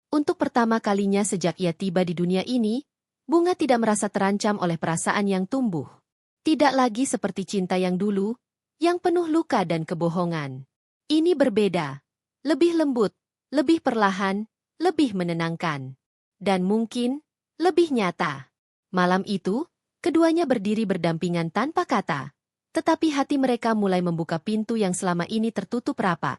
Untuk pertama kalinya sejak ia tiba di dunia ini, Bunga tidak merasa terancam oleh perasaan yang tumbuh. Tidak lagi seperti cinta yang dulu, yang penuh luka dan kebohongan. Ini berbeda. Lebih lembut, lebih perlahan, lebih menenangkan. Dan mungkin, lebih nyata. Malam itu, keduanya berdiri berdampingan tanpa kata. Tetapi hati mereka mulai membuka pintu yang selama ini tertutup rapat.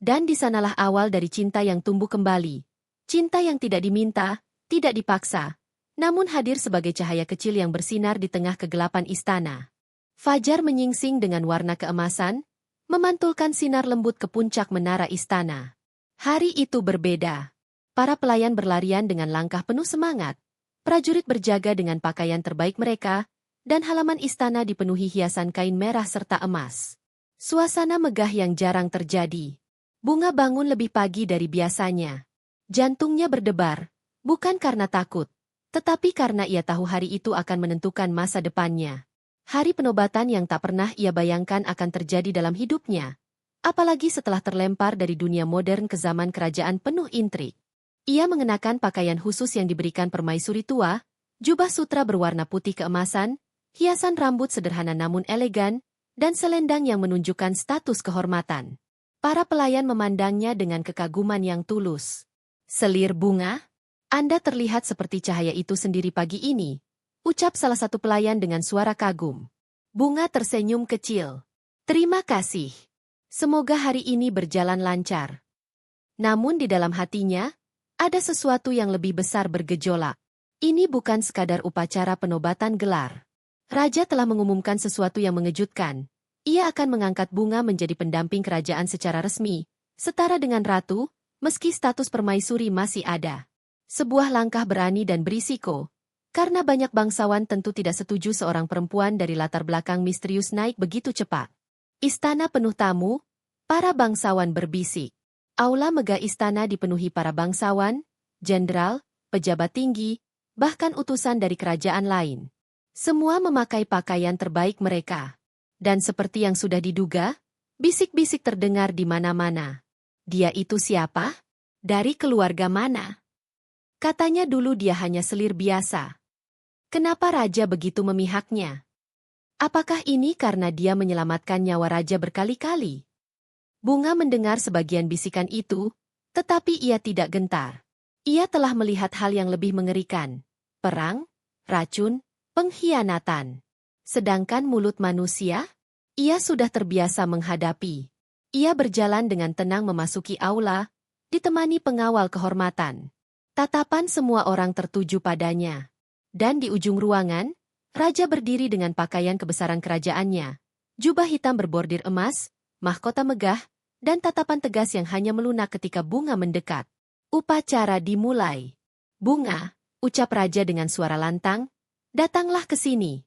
Dan di sanalah awal dari cinta yang tumbuh kembali. Cinta yang tidak diminta, tidak dipaksa, namun hadir sebagai cahaya kecil yang bersinar di tengah kegelapan istana. Fajar menyingsing dengan warna keemasan, memantulkan sinar lembut ke puncak menara istana. Hari itu berbeda. Para pelayan berlarian dengan langkah penuh semangat. Prajurit berjaga dengan pakaian terbaik mereka, dan halaman istana dipenuhi hiasan kain merah serta emas. Suasana megah yang jarang terjadi. Bunga bangun lebih pagi dari biasanya. Jantungnya berdebar, bukan karena takut, tetapi karena ia tahu hari itu akan menentukan masa depannya. Hari penobatan yang tak pernah ia bayangkan akan terjadi dalam hidupnya. Apalagi setelah terlempar dari dunia modern ke zaman kerajaan penuh intrik. Ia mengenakan pakaian khusus yang diberikan permaisuri tua, jubah sutra berwarna putih keemasan, hiasan rambut sederhana namun elegan, dan selendang yang menunjukkan status kehormatan. Para pelayan memandangnya dengan kekaguman yang tulus. "Selir bunga? Anda terlihat seperti cahaya itu sendiri pagi ini," ucap salah satu pelayan dengan suara kagum. Bunga tersenyum kecil. "Terima kasih. Semoga hari ini berjalan lancar." Namun di dalam hatinya, ada sesuatu yang lebih besar bergejolak. Ini bukan sekadar upacara penobatan gelar. Raja telah mengumumkan sesuatu yang mengejutkan. Ia akan mengangkat Bunga menjadi pendamping kerajaan secara resmi, setara dengan ratu, meski status permaisuri masih ada. Sebuah langkah berani dan berisiko, karena banyak bangsawan tentu tidak setuju seorang perempuan dari latar belakang misterius naik begitu cepat. Istana penuh tamu, para bangsawan berbisik. Aula megah istana dipenuhi para bangsawan, jenderal, pejabat tinggi, bahkan utusan dari kerajaan lain. Semua memakai pakaian terbaik mereka. Dan seperti yang sudah diduga, bisik-bisik terdengar di mana-mana. "Dia itu siapa? Dari keluarga mana? Katanya dulu dia hanya selir biasa. Kenapa raja begitu memihaknya? Apakah ini karena dia menyelamatkan nyawa raja berkali-kali?" Bunga mendengar sebagian bisikan itu, tetapi ia tidak gentar. Ia telah melihat hal yang lebih mengerikan. Perang, racun, pengkhianatan. Sedangkan mulut manusia, ia sudah terbiasa menghadapi. Ia berjalan dengan tenang memasuki aula, ditemani pengawal kehormatan. Tatapan semua orang tertuju padanya. Dan di ujung ruangan, raja berdiri dengan pakaian kebesaran kerajaannya. Jubah hitam berbordir emas, mahkota megah, dan tatapan tegas yang hanya melunak ketika Bunga mendekat. Upacara dimulai. "Bunga," ucap raja dengan suara lantang, "datanglah ke sini."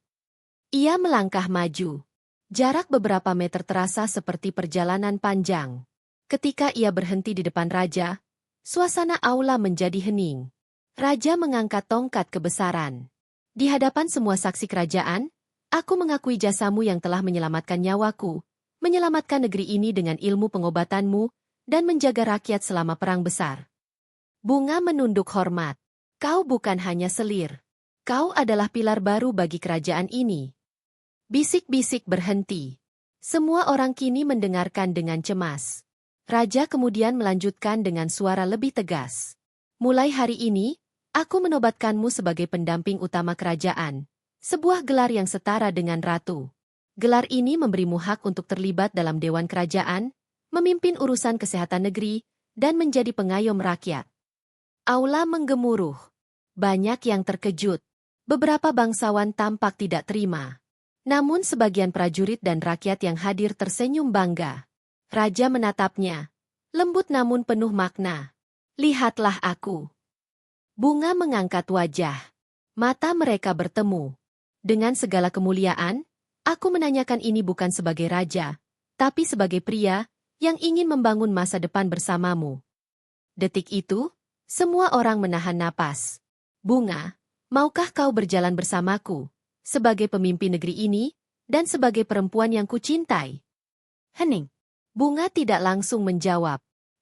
Ia melangkah maju. Jarak beberapa meter terasa seperti perjalanan panjang. Ketika ia berhenti di depan raja, suasana aula menjadi hening. Raja mengangkat tongkat kebesaran. "Di hadapan semua saksi kerajaan, aku mengakui jasamu yang telah menyelamatkan nyawaku, menyelamatkan negeri ini dengan ilmu pengobatanmu, dan menjaga rakyat selama perang besar." Bunga menunduk hormat. "Kau bukan hanya selir. Kau adalah pilar baru bagi kerajaan ini." Bisik-bisik berhenti. Semua orang kini mendengarkan dengan cemas. Raja kemudian melanjutkan dengan suara lebih tegas. "Mulai hari ini, aku menobatkanmu sebagai pendamping utama kerajaan. Sebuah gelar yang setara dengan ratu. Gelar ini memberimu hak untuk terlibat dalam dewan kerajaan, memimpin urusan kesehatan negeri, dan menjadi pengayom rakyat." Aula menggemuruh. Banyak yang terkejut. Beberapa bangsawan tampak tidak terima. Namun sebagian prajurit dan rakyat yang hadir tersenyum bangga. Raja menatapnya. Lembut namun penuh makna. "Lihatlah aku." Bunga mengangkat wajah. Mata mereka bertemu. "Dengan segala kemuliaan, aku menanyakan ini bukan sebagai raja, tapi sebagai pria yang ingin membangun masa depan bersamamu." Detik itu, semua orang menahan napas. "Bunga, maukah kau berjalan bersamaku, sebagai pemimpin negeri ini, dan sebagai perempuan yang kucintai?" Hening. Bunga tidak langsung menjawab.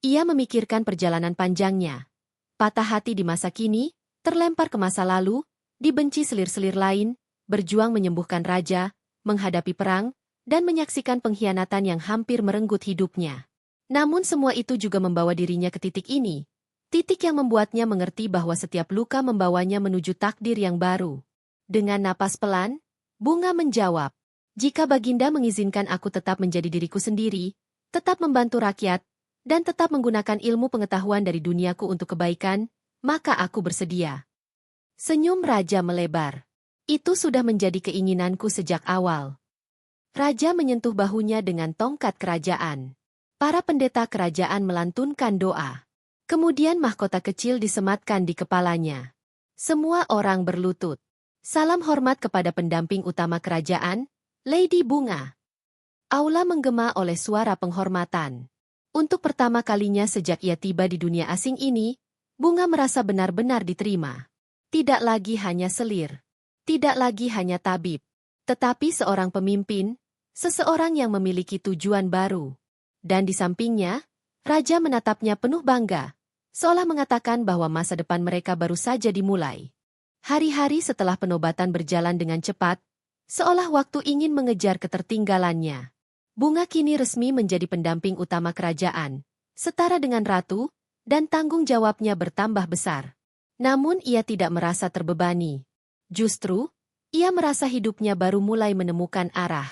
Ia memikirkan perjalanan panjangnya. Patah hati di masa kini, terlempar ke masa lalu, dibenci selir-selir lain, berjuang menyembuhkan raja, menghadapi perang, dan menyaksikan pengkhianatan yang hampir merenggut hidupnya. Namun semua itu juga membawa dirinya ke titik ini. Titik yang membuatnya mengerti bahwa setiap luka membawanya menuju takdir yang baru. Dengan napas pelan, Bunga menjawab, "Jika Baginda mengizinkan aku tetap menjadi diriku sendiri, tetap membantu rakyat, dan tetap menggunakan ilmu pengetahuan dari duniaku untuk kebaikan, maka aku bersedia." Senyum raja melebar. "Itu sudah menjadi keinginanku sejak awal." Raja menyentuh bahunya dengan tongkat kerajaan. Para pendeta kerajaan melantunkan doa. Kemudian mahkota kecil disematkan di kepalanya. Semua orang berlutut. Salam hormat kepada pendamping utama kerajaan, Lady Bunga. Aula menggema oleh suara penghormatan. Untuk pertama kalinya sejak ia tiba di dunia asing ini, Bunga merasa benar-benar diterima. Tidak lagi hanya selir. Tidak lagi hanya tabib. Tetapi seorang pemimpin, seseorang yang memiliki tujuan baru. Dan di sampingnya, Raja menatapnya penuh bangga, seolah mengatakan bahwa masa depan mereka baru saja dimulai. Hari-hari setelah penobatan berjalan dengan cepat, seolah waktu ingin mengejar ketertinggalannya. Bunga kini resmi menjadi pendamping utama kerajaan, setara dengan ratu, dan tanggung jawabnya bertambah besar. Namun ia tidak merasa terbebani. Justru, ia merasa hidupnya baru mulai menemukan arah.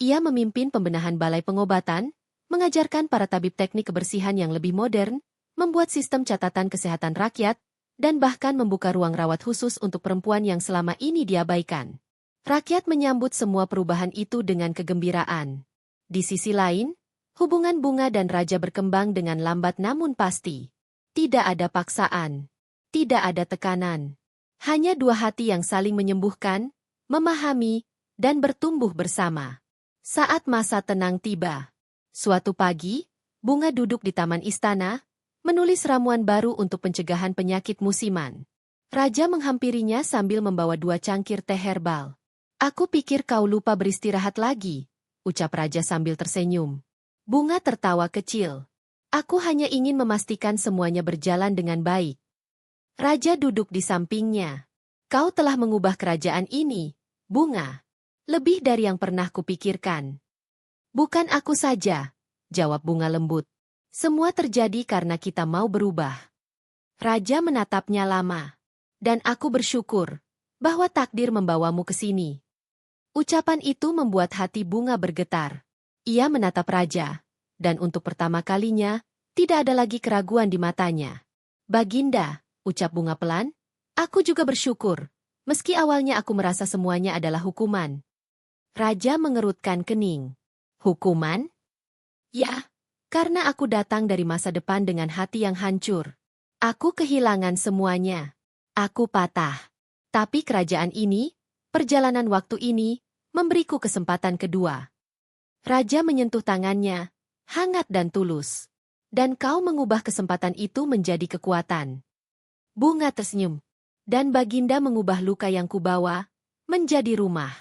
Ia memimpin pembenahan balai pengobatan, mengajarkan para tabib teknik kebersihan yang lebih modern, membuat sistem catatan kesehatan rakyat, dan bahkan membuka ruang rawat khusus untuk perempuan yang selama ini diabaikan. Rakyat menyambut semua perubahan itu dengan kegembiraan. Di sisi lain, hubungan Bunga dan Raja berkembang dengan lambat namun pasti. Tidak ada paksaan. Tidak ada tekanan. Hanya dua hati yang saling menyembuhkan, memahami, dan bertumbuh bersama. Saat masa tenang tiba. Suatu pagi, Bunga duduk di taman istana, menulis ramuan baru untuk pencegahan penyakit musiman. Raja menghampirinya sambil membawa 2 cangkir teh herbal. "Aku pikir kau lupa beristirahat lagi," ucap Raja sambil tersenyum. Bunga tertawa kecil. "Aku hanya ingin memastikan semuanya berjalan dengan baik." Raja duduk di sampingnya. "Kau telah mengubah kerajaan ini, Bunga. Lebih dari yang pernah kupikirkan." "Bukan aku saja," jawab Bunga lembut. "Semua terjadi karena kita mau berubah." Raja menatapnya lama. "Dan aku bersyukur bahwa takdir membawamu ke sini." Ucapan itu membuat hati Bunga bergetar. Ia menatap Raja, dan untuk pertama kalinya, tidak ada lagi keraguan di matanya. "Baginda," ucap Bunga pelan, "aku juga bersyukur, meski awalnya aku merasa semuanya adalah hukuman." Raja mengerutkan kening. "Hukuman?" "Ya, karena aku datang dari masa depan dengan hati yang hancur. Aku kehilangan semuanya. Aku patah. Tapi kerajaan ini, perjalanan waktu ini, memberiku kesempatan kedua." Raja menyentuh tangannya, hangat dan tulus. "Dan kau mengubah kesempatan itu menjadi kekuatan." Bunga tersenyum. "Dan Baginda mengubah luka yang kubawa menjadi rumah."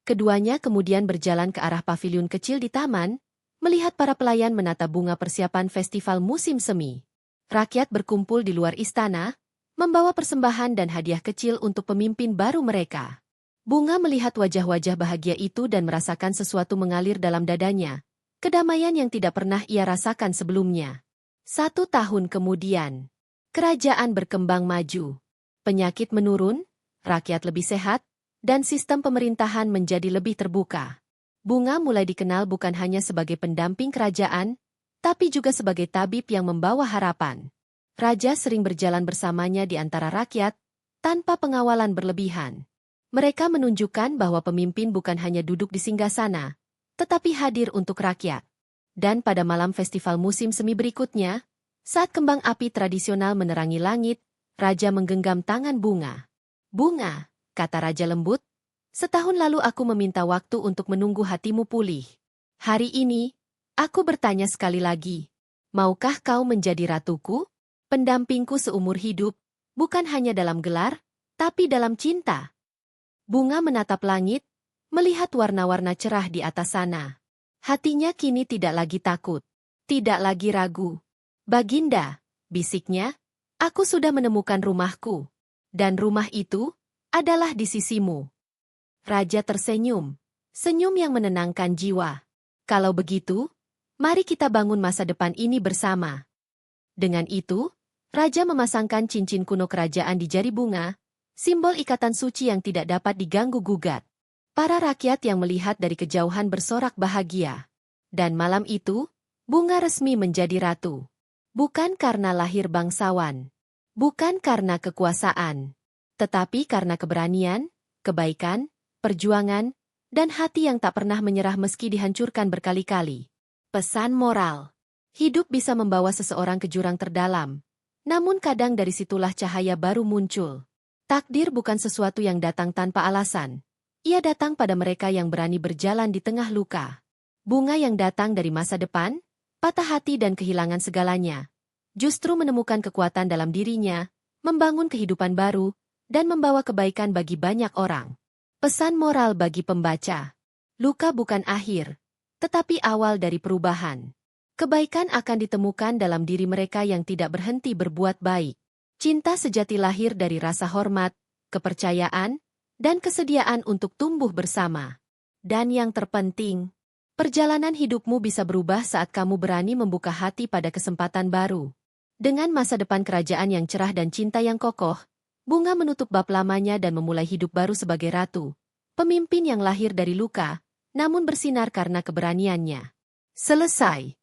Keduanya kemudian berjalan ke arah paviliun kecil di taman, melihat para pelayan menata bunga persiapan festival musim semi. Rakyat berkumpul di luar istana, membawa persembahan dan hadiah kecil untuk pemimpin baru mereka. Bunga melihat wajah-wajah bahagia itu dan merasakan sesuatu mengalir dalam dadanya, kedamaian yang tidak pernah ia rasakan sebelumnya. 1 tahun kemudian, kerajaan berkembang maju. Penyakit menurun, rakyat lebih sehat, dan sistem pemerintahan menjadi lebih terbuka. Bunga mulai dikenal bukan hanya sebagai pendamping kerajaan, tapi juga sebagai tabib yang membawa harapan. Raja sering berjalan bersamanya di antara rakyat, tanpa pengawalan berlebihan. Mereka menunjukkan bahwa pemimpin bukan hanya duduk di singgasana, tetapi hadir untuk rakyat. Dan pada malam festival musim semi berikutnya, saat kembang api tradisional menerangi langit, Raja menggenggam tangan Bunga. "Bunga," kata Raja lembut, "setahun lalu aku meminta waktu untuk menunggu hatimu pulih. Hari ini, aku bertanya sekali lagi, maukah kau menjadi ratuku, pendampingku seumur hidup, bukan hanya dalam gelar, tapi dalam cinta?" Bunga menatap langit, melihat warna-warna cerah di atas sana. Hatinya kini tidak lagi takut, tidak lagi ragu. Baginda, bisiknya, aku sudah menemukan rumahku. Dan rumah itu adalah di sisimu. Raja tersenyum, senyum yang menenangkan jiwa. Kalau begitu, mari kita bangun masa depan ini bersama. Dengan itu, Raja memasangkan cincin kuno kerajaan di jari bunga, simbol ikatan suci yang tidak dapat diganggu-gugat. Para rakyat yang melihat dari kejauhan bersorak bahagia. Dan malam itu, bunga resmi menjadi ratu. Bukan karena lahir bangsawan. Bukan karena kekuasaan. Tetapi karena keberanian, kebaikan, perjuangan, dan hati yang tak pernah menyerah meski dihancurkan berkali-kali. Pesan moral. Hidup bisa membawa seseorang ke jurang terdalam. Namun kadang dari situlah cahaya baru muncul. Takdir bukan sesuatu yang datang tanpa alasan. Ia datang pada mereka yang berani berjalan di tengah luka. Bunga yang datang dari masa depan, patah hati dan kehilangan segalanya, justru menemukan kekuatan dalam dirinya, membangun kehidupan baru, dan membawa kebaikan bagi banyak orang. Pesan moral bagi pembaca. Luka bukan akhir, tetapi awal dari perubahan. Kebaikan akan ditemukan dalam diri mereka yang tidak berhenti berbuat baik. Cinta sejati lahir dari rasa hormat, kepercayaan, dan kesediaan untuk tumbuh bersama. Dan yang terpenting, perjalanan hidupmu bisa berubah saat kamu berani membuka hati pada kesempatan baru. Dengan masa depan kerajaan yang cerah dan cinta yang kokoh, bunga menutup bab lamanya dan memulai hidup baru sebagai ratu. Pemimpin yang lahir dari luka, namun bersinar karena keberaniannya. Selesai.